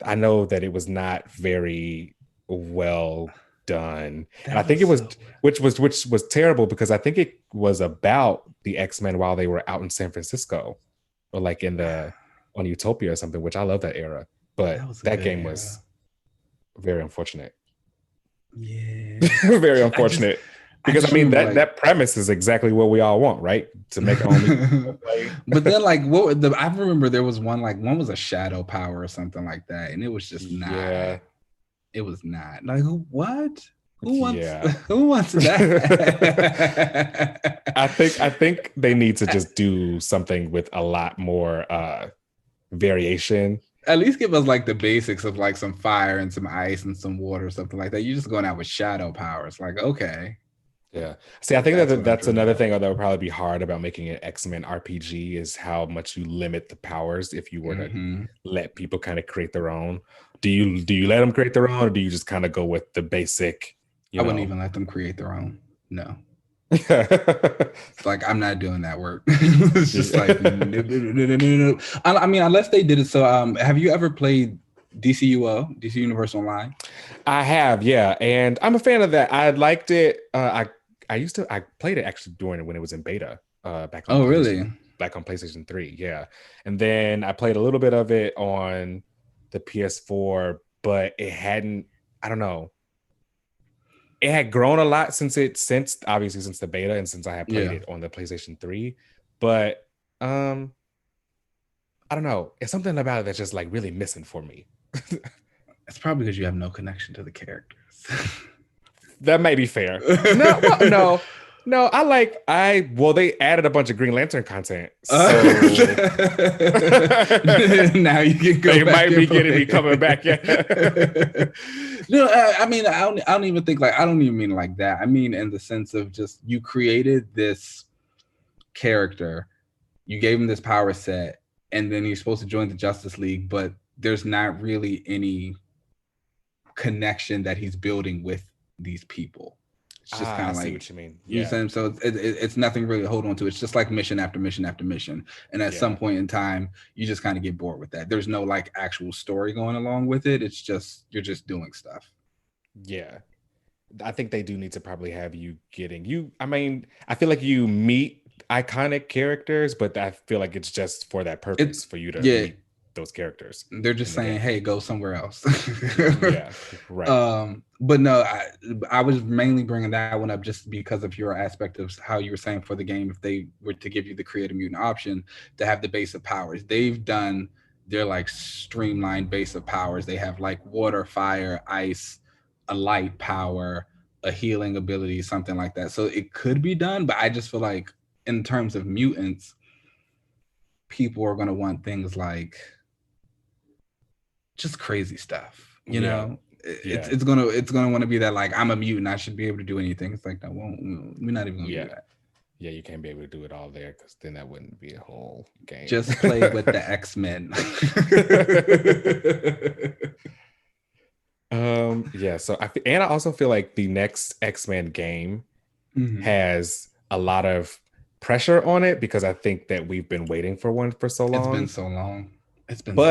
I know that it was not very well done. And I think it was which was terrible because I think it was about the X-Men while they were out in San Francisco or like on Utopia or something, which I love that era. But that game was very unfortunate. Yeah. Very unfortunate. Because I mean that premise is exactly what we all want, right? To make our own play. But then like I remember there was one was a shadow power or something like that, and it was just not. Yeah. It was not. Like who wants that? I think they need to just do something with a lot more variation. At least give us like the basics of like some fire and some ice and some water or something like that. You're just going out with shadow powers. Like, okay. Yeah. See, I think that's another thing that would probably be hard about making an X-Men RPG is how much you limit the powers if you were to let people kind of create their own. Do you let them create their own, or do you just kind of go with the basic? I wouldn't even let them create their own. No. It's like I'm not doing that work. It's just like no. I mean, unless they did it. So have you ever played DC Universe Online? I have, yeah, and I'm a fan of that. I liked it. I played it actually when it was in beta back on back on PlayStation 3, yeah. And then I played a little bit of it on the PS4, but it hadn't, I don't know. It had grown a lot since the beta and since I had played it on the PlayStation 3. But I don't know. It's something about it that's just like really missing for me. It's probably because you have no connection to the characters. That may be fair. No. They added a bunch of Green Lantern content. So now you can go. They might be getting me coming back. Yeah. No, I mean, I don't even think like, I don't even mean like that. I mean, in the sense of just, you created this character, you gave him this power set, and then you're supposed to join the Justice League, but there's not really any connection that he's building with these people. It's just kind I of see like, what you mean. you know what I'm saying? So it's nothing really to hold on to. It's just like mission after mission after mission. And at some point in time, you just kind of get bored with that. There's no like actual story going along with it. It's just, you're just doing stuff. Yeah. I think they do need to probably have you I mean, I feel like you meet iconic characters, but I feel like it's just for that purpose, for you to meet those characters. They're just saying, hey, go somewhere else. Yeah, right. But no, I was mainly bringing that one up just because of your aspect of how you were saying for the game, if they were to give you the creative mutant option to have the base of powers, they've done their like streamlined base of powers. They have like water, fire, ice, a light power, a healing ability, something like that. So it could be done, but I just feel like in terms of mutants, people are going to want things like just crazy stuff, you know. It's gonna want to be that like, I'm a mutant, I should be able to do anything. It's like, no, we're not even gonna do that. Yeah, you can't be able to do it all there, because then that wouldn't be a whole game. Just play with the X-Men. Yeah, so I also feel like the next X-Men game has a lot of pressure on it, because I think that we've been waiting for one for so long. It's been so long. It's been so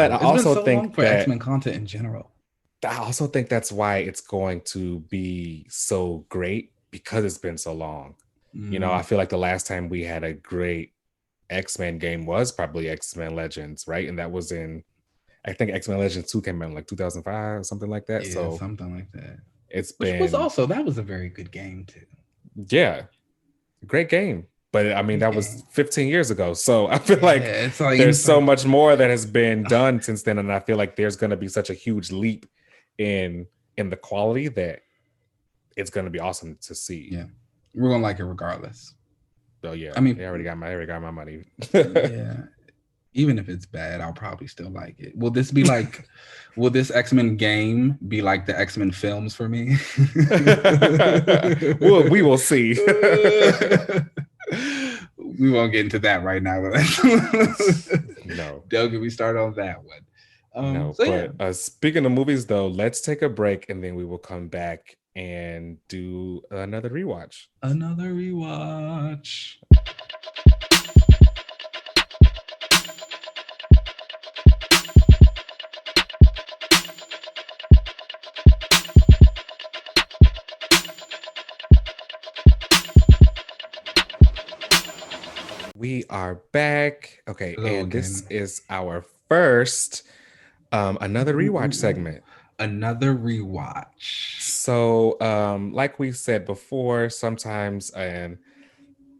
long for X-Men content in general. I also think that's why it's going to be so great, because it's been so long. You know, I feel like the last time we had a great X-Men game was probably X-Men Legends, right? And that was I think X-Men Legends 2 came out in like 2005 or something like that. Yeah, so something like that. Which was a very good game too. Yeah, great game. But I mean, that was 15 years ago. So I feel like there's so much more that has been done since then. And I feel like there's going to be such a huge leap in the quality that it's going to be awesome to see. Yeah, we're going to like it regardless. Oh yeah. I mean, I already got my money. Yeah. Even if it's bad, I'll probably still like it. Will this be like, will this X-Men game be like the X-Men films for me? Well, we will see. We won't get into that right now. No. Don't get me started on that one. No, but speaking of movies, though, let's take a break and then we will come back and do another rewatch. Another rewatch. We are back. Okay, and this is our first another rewatch segment. Another rewatch. So, like we said before, sometimes and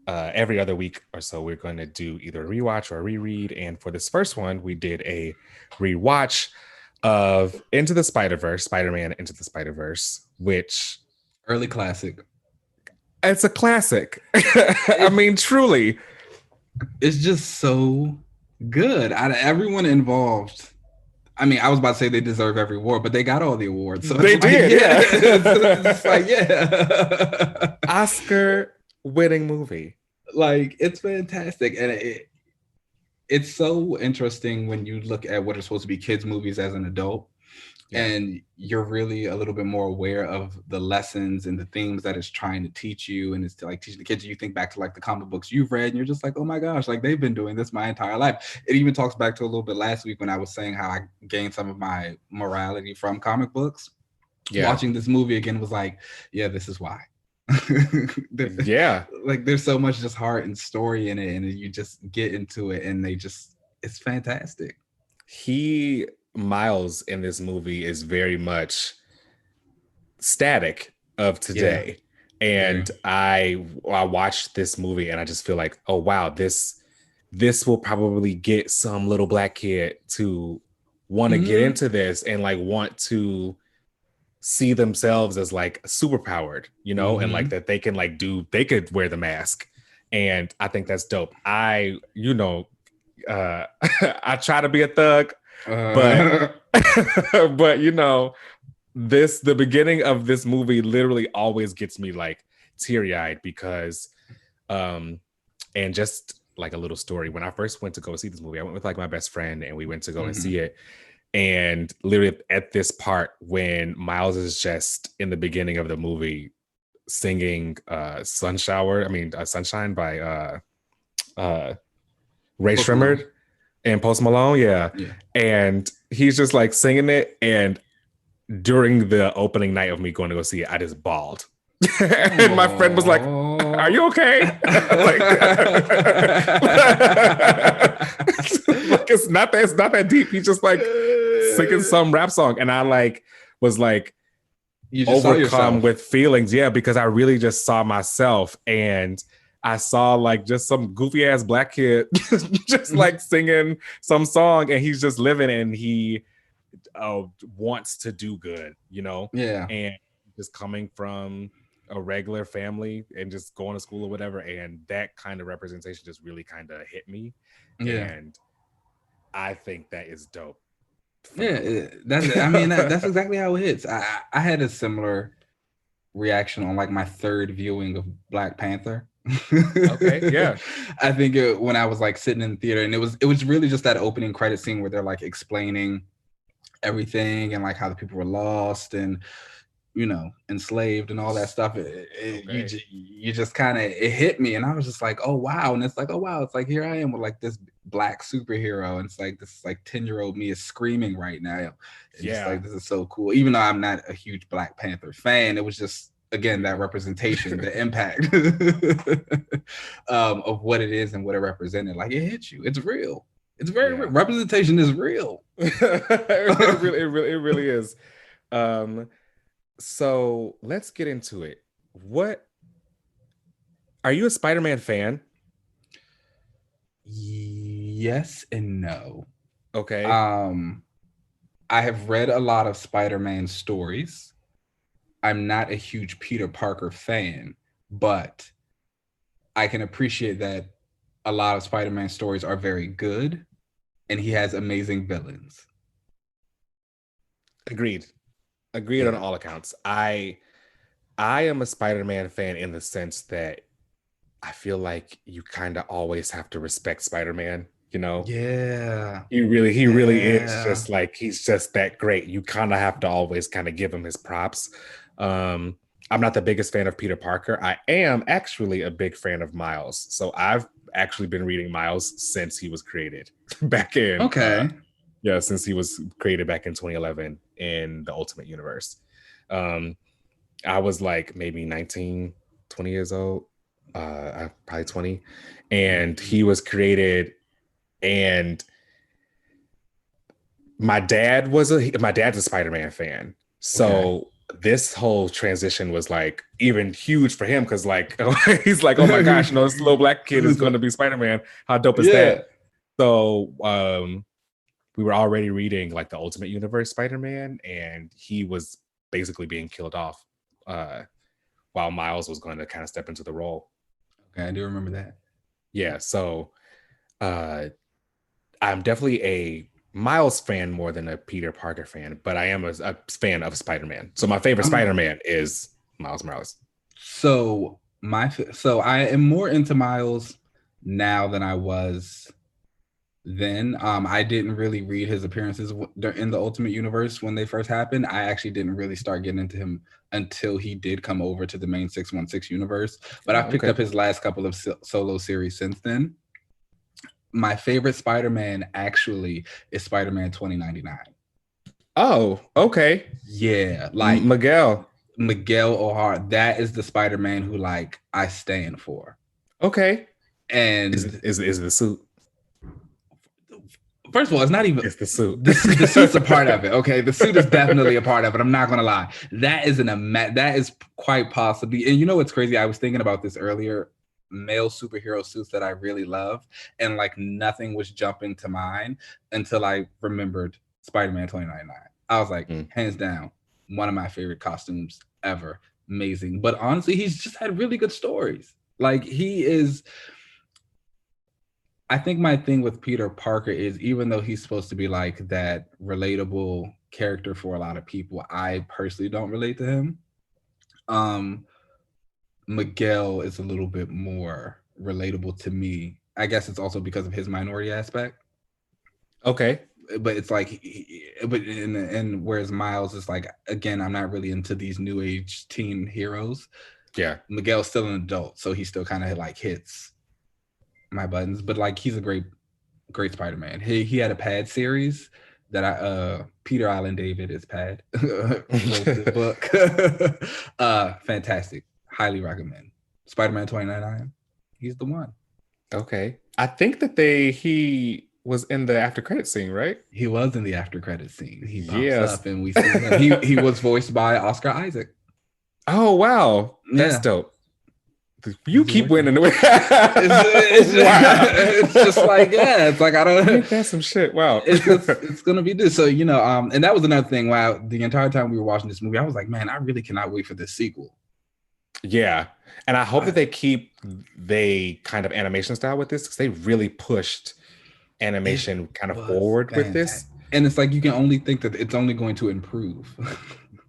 every other week or so, we're going to do either a rewatch or a reread. And for this first one, we did a rewatch of Into the Spider-Verse, Spider-Man Into the Spider-Verse, which early classic. It's a classic. I mean, truly. It's just so good. Out of everyone involved, I mean, I was about to say they deserve every award, but they got all the awards. So they did, yeah. It's like, yeah. Oscar-winning movie. Like, it's fantastic. And it's so interesting when you look at what are supposed to be kids' movies as an adult. Yeah. And you're really a little bit more aware of the lessons and the themes that it's trying to teach you. And it's like teaching the kids. You think back to like the comic books you've read and you're just like, oh my gosh, like they've been doing this my entire life. It even talks back to a little bit last week when I was saying how I gained some of my morality from comic books. Yeah. Watching this movie again was like, yeah, this is why. Yeah. Like there's so much just heart and story in it. And you just get into it and it's fantastic. Miles in this movie is very much static of today. Yeah. And I watched this movie and I just feel like, oh wow, this will probably get some little black kid to want to get into this and like want to see themselves as like super powered, you know, and like that they can like they could wear the mask. And I think that's dope. I try to be a thug. But you know, the beginning of this movie literally always gets me like teary-eyed because and just like a little story, when I first went to go see this movie, I went with like my best friend and we went to go and see it. And literally at this part when Miles is just in the beginning of the movie singing Sunshine by Ray Post Shrimmer Malone. and Post Malone. Yeah. And he's just like singing it. And during the opening night of me going to go see it, I just bawled. And my friend was like, "Are you okay?" Like, it's not that deep. He's just like singing some rap song, and I like was like overcome with feelings. Yeah, because I really just saw myself, and I saw like just some goofy ass black kid just like singing some song, and he's just living, and he wants to do good, you know? Yeah. And just coming from a regular family and just going to school or whatever, and that kind of representation just really kind of hit me. Yeah. And I think that is dope. Yeah, that's exactly how it hits. I had a similar reaction on like my third viewing of Black Panther. Okay, yeah. I think when I was like sitting in the theater, and it was really just that opening credit scene where they're like explaining everything and like how the people were lost and enslaved and all that stuff. You just kind of, it hit me, and I was just like, oh wow. And it's like, oh wow, it's like here I am with like this black superhero, and it's like this like 10-year-old me is screaming right now. And just like, this is so cool. Even though I'm not a huge Black Panther fan, it was just, again, that representation, the impact of what it is and what it represented. Like, it hits you. It's real. It's very real. Representation is real. it really is. So let's get into it. What are you a Spider-Man fan? Yes and no. Okay. I have read a lot of Spider-Man stories. I'm not a huge Peter Parker fan, but I can appreciate that a lot of Spider-Man stories are very good, and he has amazing villains. Agreed on all accounts. I am a Spider-Man fan in the sense that I feel like you kind of always have to respect Spider-Man, you know? Yeah. He really is just like, he's just that great. You kind of have to always kind of give him his props. I'm not the biggest fan of Peter Parker. I am actually a big fan of Miles. So I've actually been reading Miles since he was created back in since he was created back in 2011 in the Ultimate Universe. I was like maybe 19, 20 years old, probably 20, and he was created, and my dad's a Spider-Man fan. So this whole transition was like even huge for him, because like he's like, oh my gosh, this little black kid is going to be Spider-Man. How dope is that? So we were already reading like the Ultimate Universe Spider-Man, and he was basically being killed off while Miles was going to kind of step into the role. Okay, I do remember that. Yeah, so I'm definitely a Miles fan more than a Peter Parker fan, but I am a fan of Spider-Man. So my favorite Spider-Man is Miles Morales. So I am more into Miles now than I was then. I didn't really read his appearances in the Ultimate Universe when they first happened. I actually didn't really start getting into him until he did come over to the main 616 universe. But I've picked up his last couple of solo series since then. My favorite Spider-Man actually is Spider-Man 2099. Oh, okay. Yeah, like Miguel O'Hara. That is the Spider-Man who like I stand for. Okay. And is the suit? First of all, it's not even. It's the suit. The suit's a part of it. Okay, the suit is definitely a part of it. I'm not gonna lie. That is quite possibly. And you know what's crazy? I was thinking about this earlier. Male superhero suits that I really love, and like nothing was jumping to mind until I remembered Spider-Man 2099. I was like, hands down, one of my favorite costumes ever. Amazing. But honestly, he's just had really good stories. Like he is. I think my thing with Peter Parker is, even though he's supposed to be like that relatable character for a lot of people, I personally don't relate to him. Miguel is a little bit more relatable to me. I guess it's also because of his minority aspect. Okay. But it's like, and whereas Miles is like, again, I'm not really into these new age teen heroes. Yeah. Miguel's still an adult, so he still kind of like hits my buttons. But like he's a great Spider-Man. He had a Pad series that Peter Allen David is Pad wrote the book. Fantastic. Highly recommend. Spider-Man 2099. He's the one. Okay. I think that he was in the after credit scene, right? He was in the after credit scene. He pops up and we see him. He was voiced by Oscar Isaac. Oh wow. That's dope. You keep winning. It's just like, yeah, it's like I don't. That's some shit. Wow. It's gonna be this. So and that was another thing. Wow, the entire time we were watching this movie, I was like, man, I really cannot wait for this sequel. Yeah, and I hope that they keep kind of animation style with this, because they really pushed animation kind of forward with this. And it's like you can only think that it's only going to improve.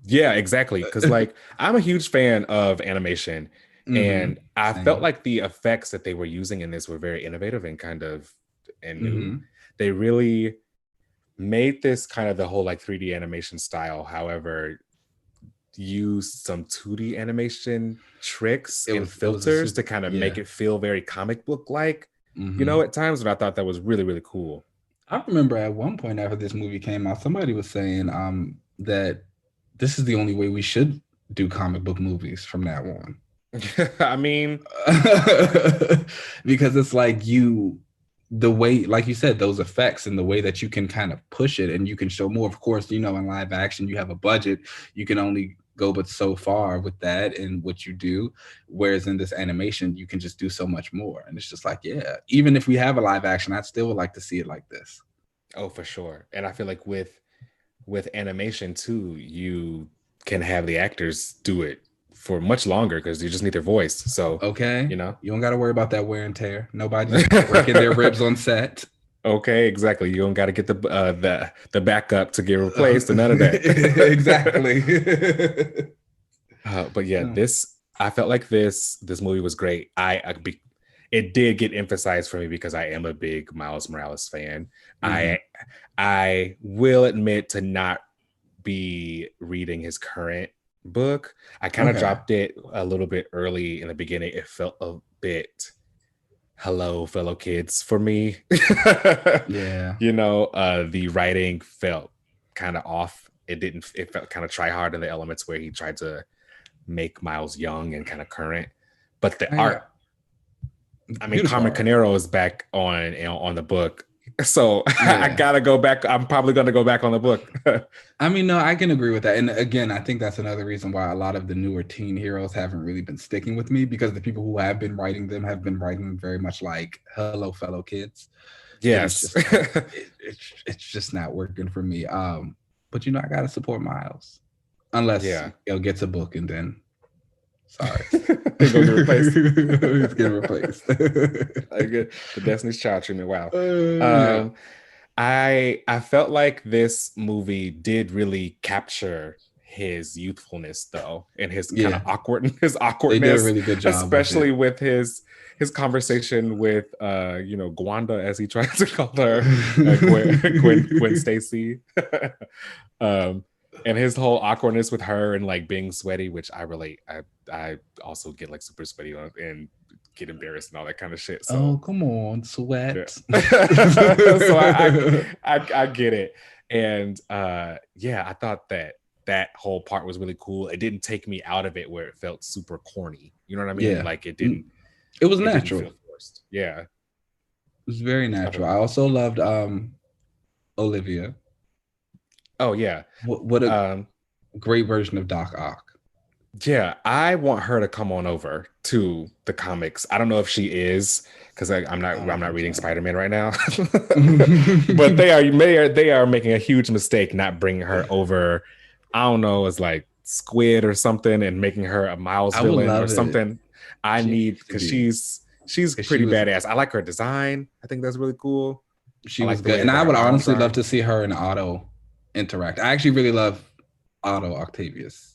Yeah, exactly. Because like I'm a huge fan of animation. And I felt like the effects that they were using in this were very innovative and new. They really made this kind of the whole like 3D animation style. However, used some 2D animation tricks and filters to kind of make it feel very comic book like, at times. And I thought that was really, really cool. I remember at one point after this movie came out, somebody was saying that this is the only way we should do comic book movies from now on. I mean, because it's like the way, like you said, those effects and the way that you can kind of push it and you can show more. Of course, in live action, you have a budget. You can only go but so far with that and what you do. Whereas in this animation, you can just do so much more. And it's just like, yeah, even if we have a live action, I still would like to see it like this. Oh, for sure. And I feel like with animation too, you can have the actors do it for much longer because you just need their voice. So okay, you don't got to worry about that wear and tear. Nobody's breaking their ribs on set. Okay, exactly. You don't got to get the backup to get replaced and none of that. Exactly. But yeah, I felt like this movie was great. It did get emphasized for me because I am a big Miles Morales fan. I will admit to not be reading his current book. I kind of dropped it a little bit early in the beginning. It felt a bit hello fellow kids for me. Yeah. The writing felt kind of off. It felt kind of try hard in the elements where he tried to make Miles young and kind of current. But the art, I mean, Carmen Canero is back on the book. So I gotta go back. I'm probably gonna go back on the book. I mean, no, I can agree with that. And again, I think that's another reason why a lot of the newer teen heroes haven't really been sticking with me, because the people who have been writing them have been writing very much like hello fellow kids. Yes. It's just not working for me. But I gotta support Miles. Unless he'll get a book and then sorry. He's gonna get replaced. He's getting replaced. The Destiny's Child treatment. Wow. I felt like this movie did really capture his youthfulness though, and his kind of awkwardness. They did a really good job, especially with his conversation with Gwanda, as he tried to call her, Gwen Stacy. And his whole awkwardness with her and like being sweaty, which I relate. I also get like super sweaty and get embarrassed and all that kind of shit. So oh, come on, sweat. Yeah. So I get it. And I thought that whole part was really cool. It didn't take me out of it where it felt super corny. You know what I mean? Yeah. Like it didn't. It was natural. Didn't feel forced. Yeah. It was very natural. I also loved Olivia. Oh yeah. What a great version of Doc Ock. Yeah, I want her to come on over to the comics. I don't know if she is, because I'm not reading Spider-Man right now. But they are making a huge mistake not bringing her over. I don't know, as like Squid or something, and making her a Miles villain or something. I need, because she's pretty badass. I like her design. I think that's really cool. She was good, and I would honestly love to see her and Otto interact. I actually really love Otto Octavius.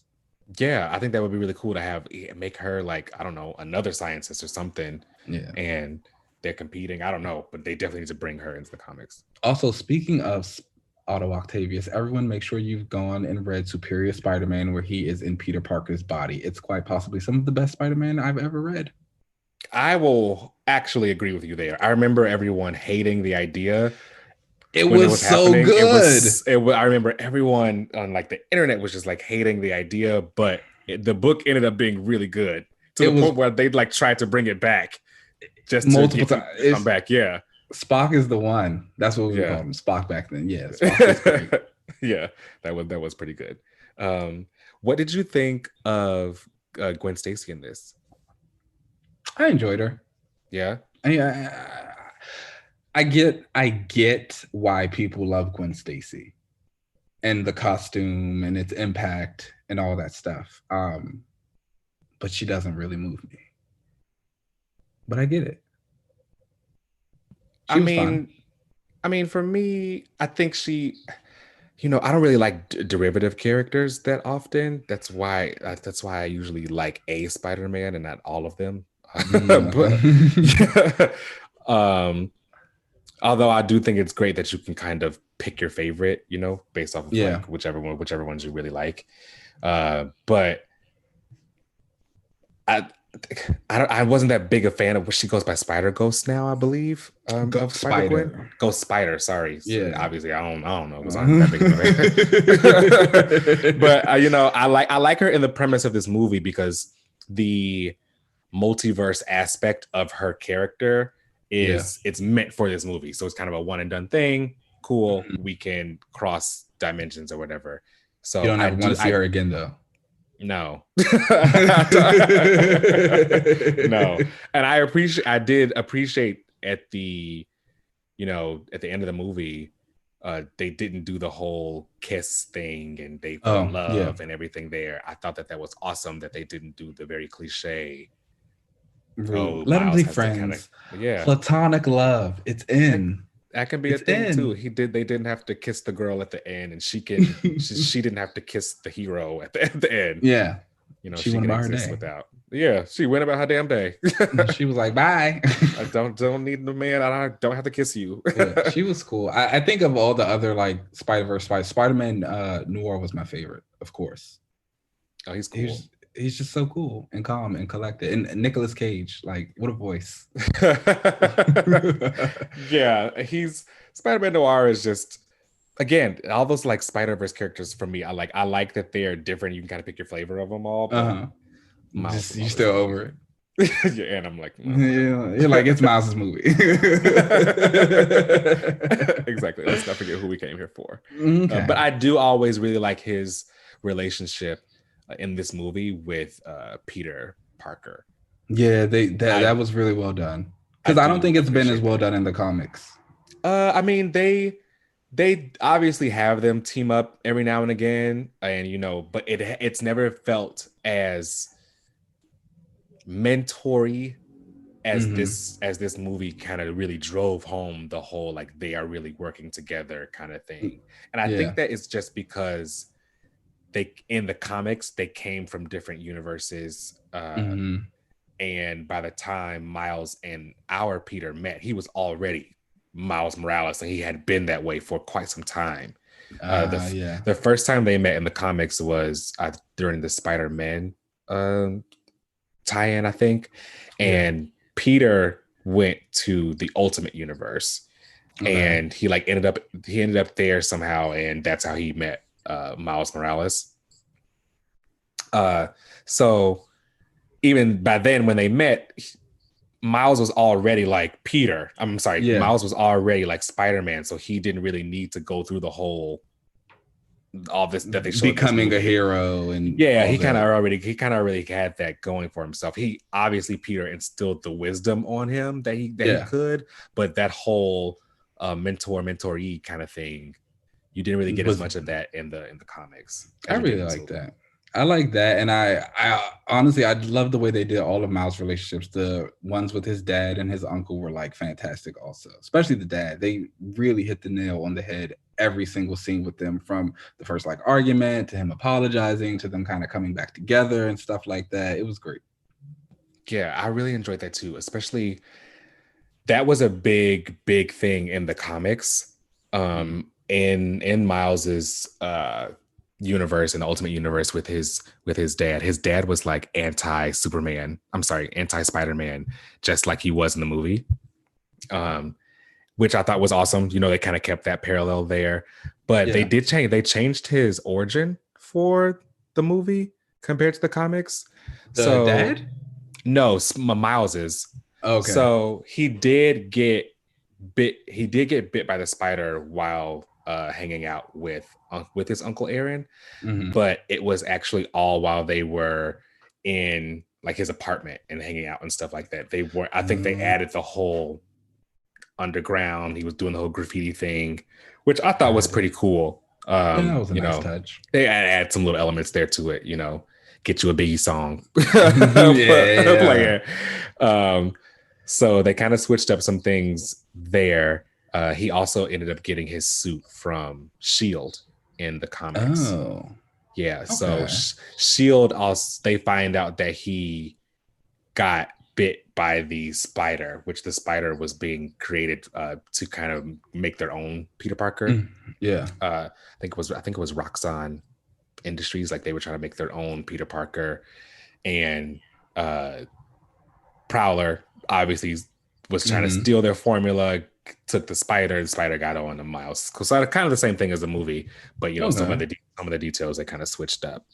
Yeah, I think that would be really cool to make her like, I don't know, another scientist or something. Yeah. And they're competing. I don't know, but they definitely need to bring her into the comics. Also, speaking of Otto Octavius, everyone make sure you've gone and read Superior Spider-Man, where he is in Peter Parker's body. It's quite possibly some of the best Spider-Man I've ever read. I will actually agree with you there. I remember everyone hating the idea. It was so happening. Good. I remember everyone on like the internet was just like hating the idea, but the book ended up being really good to the point where they like tried to bring it back just multiple times. Come back. Yeah. Spock is the one. That's what we called him, Spock back then. Yeah, Spock was great. Yeah, that was pretty good. What did you think of Gwen Stacy in this? I enjoyed her. Yeah. I get why people love Gwen Stacy and the costume and its impact and all that stuff. But she doesn't really move me. But I get it. I mean, for me, I think she, I don't really like derivative characters that often. That's why I usually like a Spider-Man and not all of them. But, although I do think it's great that you can kind of pick your favorite, based off of like whichever ones you really like. But I wasn't that big a fan of what she goes by Spider Ghost now, I believe. Ghost Spider. Ghost Spider, sorry. Yeah. So obviously I don't know. Because I'm that big of a fan. But I like her in the premise of this movie because the multiverse aspect of her character it's meant for this movie. So it's kind of a one and done thing. Cool. Mm-hmm. We can cross dimensions or whatever. So you don't ever want to see her again though. No. No. And I did appreciate at the end of the movie, they didn't do the whole kiss thing and they fell in love and everything there. I thought that was awesome that they didn't do the very cliche. Let them be friends. Platonic love. It's in. That can be a thing too. They didn't have to kiss the girl at the end, and she didn't have to kiss the hero at the end. Yeah, she went about her day without. Yeah, she went about her damn day. She was like, "Bye. I don't need the man. I don't have to kiss you." Yeah, she was cool. I think of all the other like Spider-Man Noir was my favorite, of course. Oh, he's cool. He's just so cool and calm and collected. And Nicolas Cage, like, what a voice. Yeah, Spider-Man Noir is just, again, all those like Spider-Verse characters for me, I like that they're different. You can kind of pick your flavor of them all. But you're still over it. Yeah, and I'm like, you're like, it's Miles's movie. Exactly. Let's not forget who we came here for. Okay. But I do always really like his relationship in this movie with Peter Parker. Yeah, that was really well done. Because I don't think it's been as well done in the comics. I mean, they obviously have them team up every now and again, and but it's never felt as mentory as this movie kind of really drove home the whole like they are really working together kind of thing. And I think that it's just because in the comics they came from different universes, and by the time Miles and our Peter met, he was already Miles Morales, and he had been that way for quite some time. The first time they met in the comics was during the Spider-Man tie-in, I think, and Peter went to the Ultimate Universe, and he ended up there somehow, and that's how he met Miles Morales. So even by then when they met, Miles was already like Peter. I'm sorry, Miles was already like Spider-Man, so he didn't really need to go through all this that they showed becoming a hero. And he kind of already had that going for himself. He obviously, Peter instilled the wisdom on him that he could, but that whole mentoree kind of thing, you didn't really get as much of that in the comics. I really like that. I like that. And I honestly, I love the way they did all of Miles' relationships. The ones with his dad and his uncle were like fantastic also, especially the dad. They really hit the nail on the head every single scene with them, from the first like argument to him apologizing to them kind of coming back together and stuff like that. It was great. Yeah, I really enjoyed that too. Especially that was a big thing in the comics. And in Miles's universe, in the Ultimate Universe with his dad. His dad was like anti-Superman. I'm sorry, anti-Spider-Man, just like he was in the movie. Which I thought was awesome. You know, they kind of kept that parallel there. But they did change. They changed his origin for the movie compared to the comics. The dad? No, Miles's. Okay. So he did get bit. He did get bit by the spider while hanging out with his Uncle Aaron, but it was actually all while they were in like his apartment and hanging out and stuff like that. They were. I think they added the whole underground. He was doing the whole graffiti thing, which I thought was pretty cool. That was a nice touch. They add some little elements there to it. You know, get you a Biggie song. Player. So they kind of switched up some things there. He also ended up getting his suit from Shield in the comics. Oh, yeah. Okay. So Shield also, they find out that he got bit by the spider, which the spider was being created to kind of make their own Peter Parker. I think it was Roxxon Industries, like they were trying to make their own Peter Parker, and Prowler obviously was trying to steal their formula, took the spider got on the Miles. So kind of the same thing as the movie, but you know, some of the details they kind of switched up.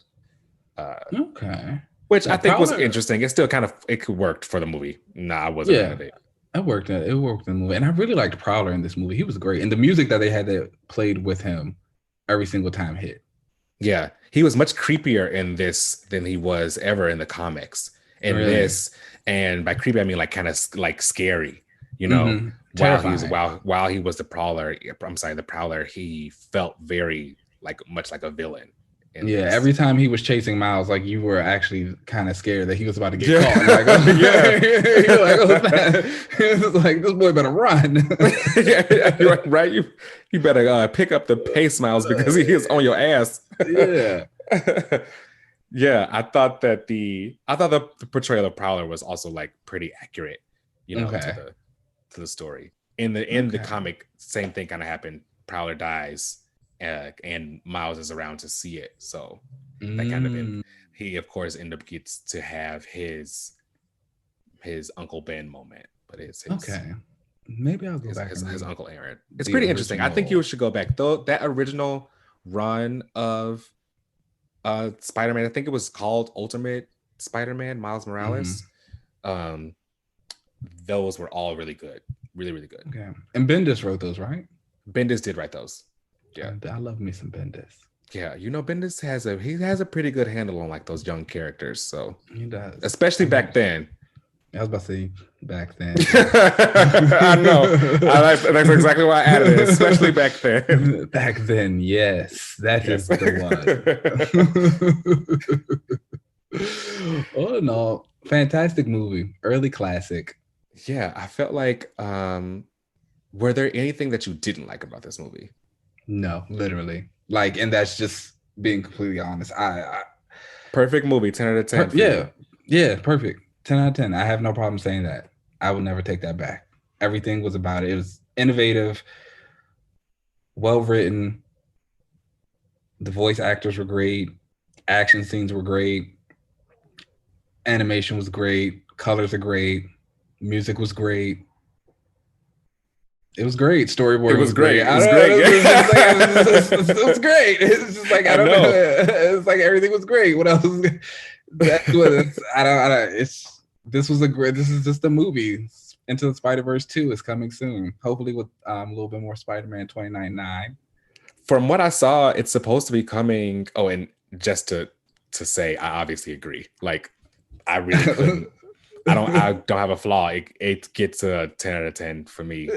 Which I think was interesting. It still kind of it worked for the movie. I wasn't mad at it. It worked in the movie, and I really liked Prowler in this movie. He was great, and the music that they had that played with him every single time hit. Yeah, he was much creepier in this than he was ever in the comics. In this, and by creepy I mean like kind of like scary. You know, while he was the Prowler. I'm sorry, the Prowler. He felt very much like a villain. Every time he was chasing Miles, like you were actually kind of scared that he was about to get caught. Like, you're like, it's like this boy better run. You're right. You better pick up the pace, Miles, because he is on your ass. Yeah, I thought the portrayal of Prowler was also like pretty accurate, you know, to the story. In the comic, same thing kind of happened. Prowler dies. And Miles is around to see it, so that kind of he of course gets to have his Uncle Ben moment, but it's his, maybe I'll go back his Uncle Aaron. It's pretty interesting. I think you should go back though. That original run of Spider-Man, I think it was called Ultimate Spider-Man, Miles Morales. Those were all really good, really good. And Bendis wrote those, right? Bendis did write those. Yeah, I love me some Bendis. Yeah, you know, Bendis has a pretty good handle on like those young characters. So he does, especially back then. I was about to say back then. I know. That's exactly why I added it, especially back then. Back then, yes, that is the one. All in all, fantastic movie, early classic. Yeah, I felt like, were there anything that you didn't like about this movie? No, literally. Like, and that's just being completely honest. I perfect movie, 10 out of 10. Yeah, perfect. 10 out of 10. I have no problem saying that. I will never take that back. Everything was about it. It was innovative, well written. The voice actors were great. Action scenes were great. Animation was great. Colors are great. Music was great. It was great. Storyboard was great. It was great. It was great. It's just like I don't know. It's like everything was great. What else? That's what it's. I don't. This is just a movie. Into the Spider-Verse 2 is coming soon. Hopefully with a little bit more Spider-Man 2099. From what I saw, it's supposed to be coming. Oh, and just to say, I obviously agree. Like, I really couldn't. I don't have a flaw. It gets a 10 out of 10 for me.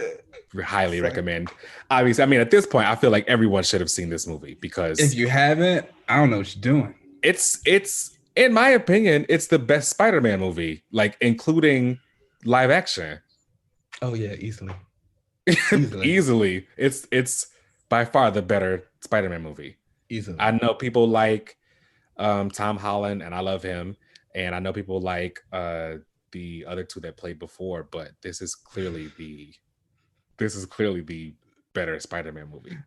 Highly recommend. Obviously, I mean, at this point, I feel like everyone should have seen this movie because if you haven't, I don't know what you're doing. It's in my opinion, it's the best Spider-Man movie, like including live action. Oh yeah, easily. Easily. It's by far the better Spider-Man movie. Easily. I know people like Tom Holland, and I love him, and I know people like the other two that played before, but this is clearly the better Spider-Man movie.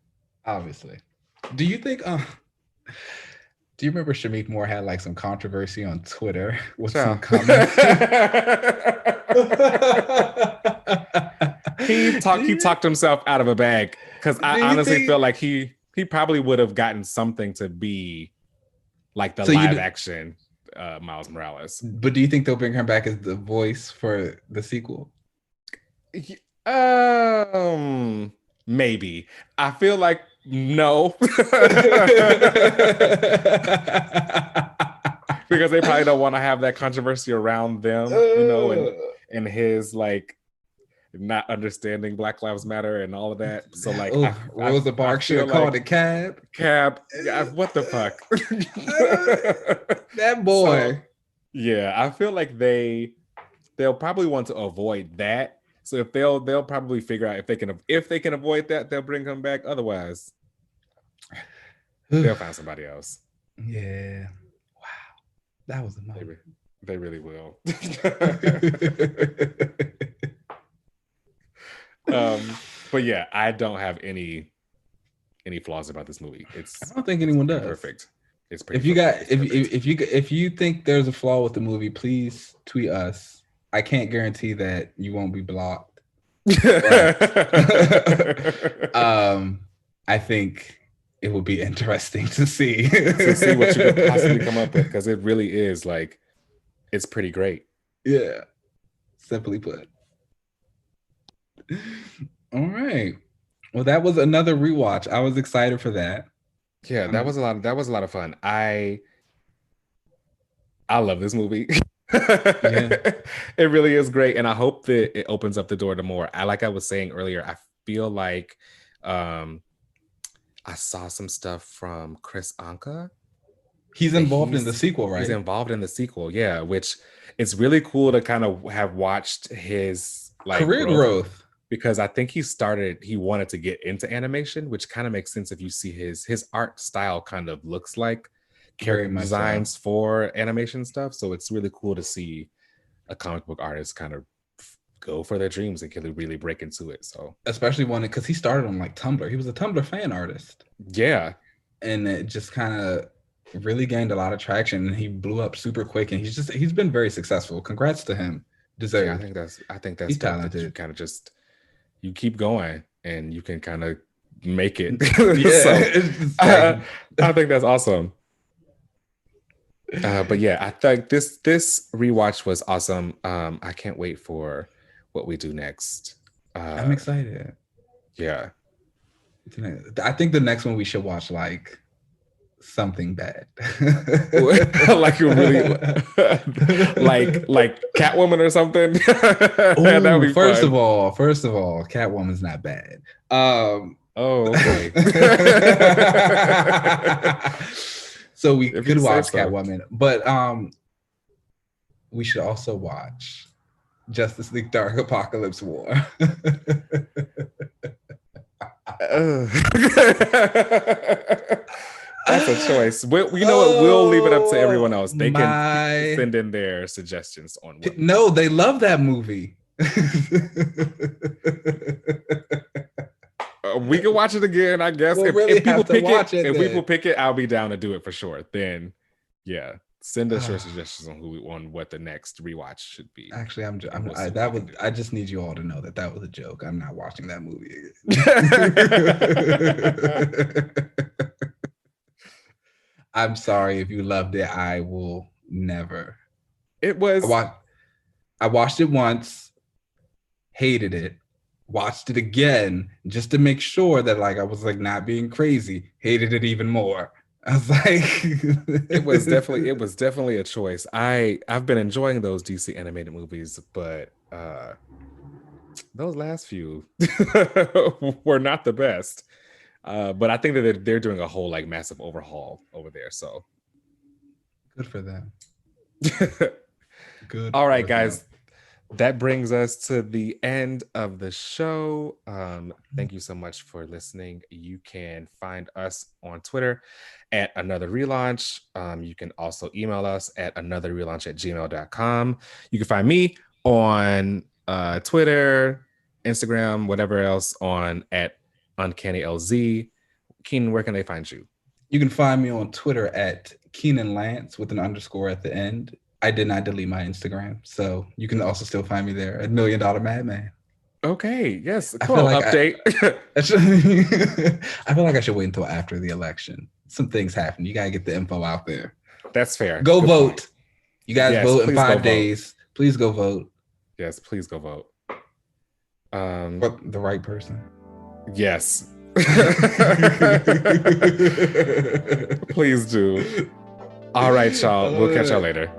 Obviously. Do you think do you remember Shamik Moore had like some controversy on Twitter with some comments? He talked himself out of a bag, because I honestly feel like he probably would have gotten something to be like the live action Miles Morales. But do you think they'll bring her back as the voice for the sequel? Maybe. I feel like no. Because they probably don't want to have that controversy around them, you know, and his like not understanding Black Lives Matter and all of that. So like Rosa Parks should have called it Cab. Yeah, what the fuck? That boy. So, yeah, I feel like they'll probably want to avoid that. So if they'll probably figure out if they can avoid that, they'll bring him back. Otherwise, they'll find somebody else. Yeah. Wow. That was a moment. They really will. But yeah, I don't have any flaws about this movie. I don't think anyone does. Perfect. It's pretty. If you think there's a flaw with the movie, please tweet us. I can't guarantee that you won't be blocked. I think it will be interesting to see what you could possibly come up with, because it really is like, it's pretty great. Yeah, simply put. All right. Well, that was another rewatch. I was excited for that. Yeah, that was a lot of fun. I love this movie. Yeah. It really is great, and I hope that it opens up the door to more. Like I was saying earlier, I feel like I saw some stuff from Chris Anka. He's involved in the sequel, right? He's involved in the sequel, yeah, which it's really cool to kind of have watched his like career growth. Because I think he wanted to get into animation, which kind of makes sense if you see his art style kind of looks like character designs for animation stuff. So it's really cool to see a comic book artist kind of go for their dreams and can really break into it. So especially because he started on like Tumblr. He was a Tumblr fan artist. Yeah. And it just kind of really gained a lot of traction, and he blew up super quick, and he's been very successful. Congrats to him. Deserved. Yeah, I think that's he's talented. You kind of just you keep going and you can kind of make it. Yeah. I think that's awesome. But yeah, I think this rewatch was awesome. I can't wait for what we do next. I'm excited. Yeah. I think the next one we should watch like something bad. Like you really like Catwoman or something. Ooh, first of all, Catwoman's not bad. Okay. So we could watch Catwoman, but we should also watch Justice League Dark Apocalypse War. That's a choice. You know what? We'll leave it up to everyone else. They can send in their suggestions on what. No, they love that movie. We can watch it again, I guess. We'll if people pick it, I'll be down to do it for sure. Then, yeah, send us your suggestions on what the next rewatch should be. Actually, I just need you all to know that was a joke. I'm not watching that movie again. I'm sorry if you loved it. I will never. It was. I watched it once, hated it, watched it again just to make sure that like I was like not being crazy. Hated it even more. I was like, it was definitely a choice. I've been enjoying those DC animated movies, but those last few were not the best. But I think that they're doing a whole like massive overhaul over there. So good for them. Good. All right, guys. That brings us to the end of the show. Thank you so much for listening. You can find us on Twitter at AnotherRelaunch. You can also email us at AnotherRelaunch@gmail.com. You can find me on Twitter, Instagram, whatever else at UncannyLZ. Keenan, where can they find you? You can find me on Twitter at Keenan Lance with an underscore at the end. I did not delete my Instagram, so you can also still find me there at $1 Million Madman. Okay, yes, cool. Update. I feel like I should wait until after the election. Some things happen. You gotta get the info out there. That's fair. Go vote. Point. You guys vote in 5 days. Please go vote. Yes, please go vote. For the right person. Yes. Please do. All right, y'all. We'll catch y'all later.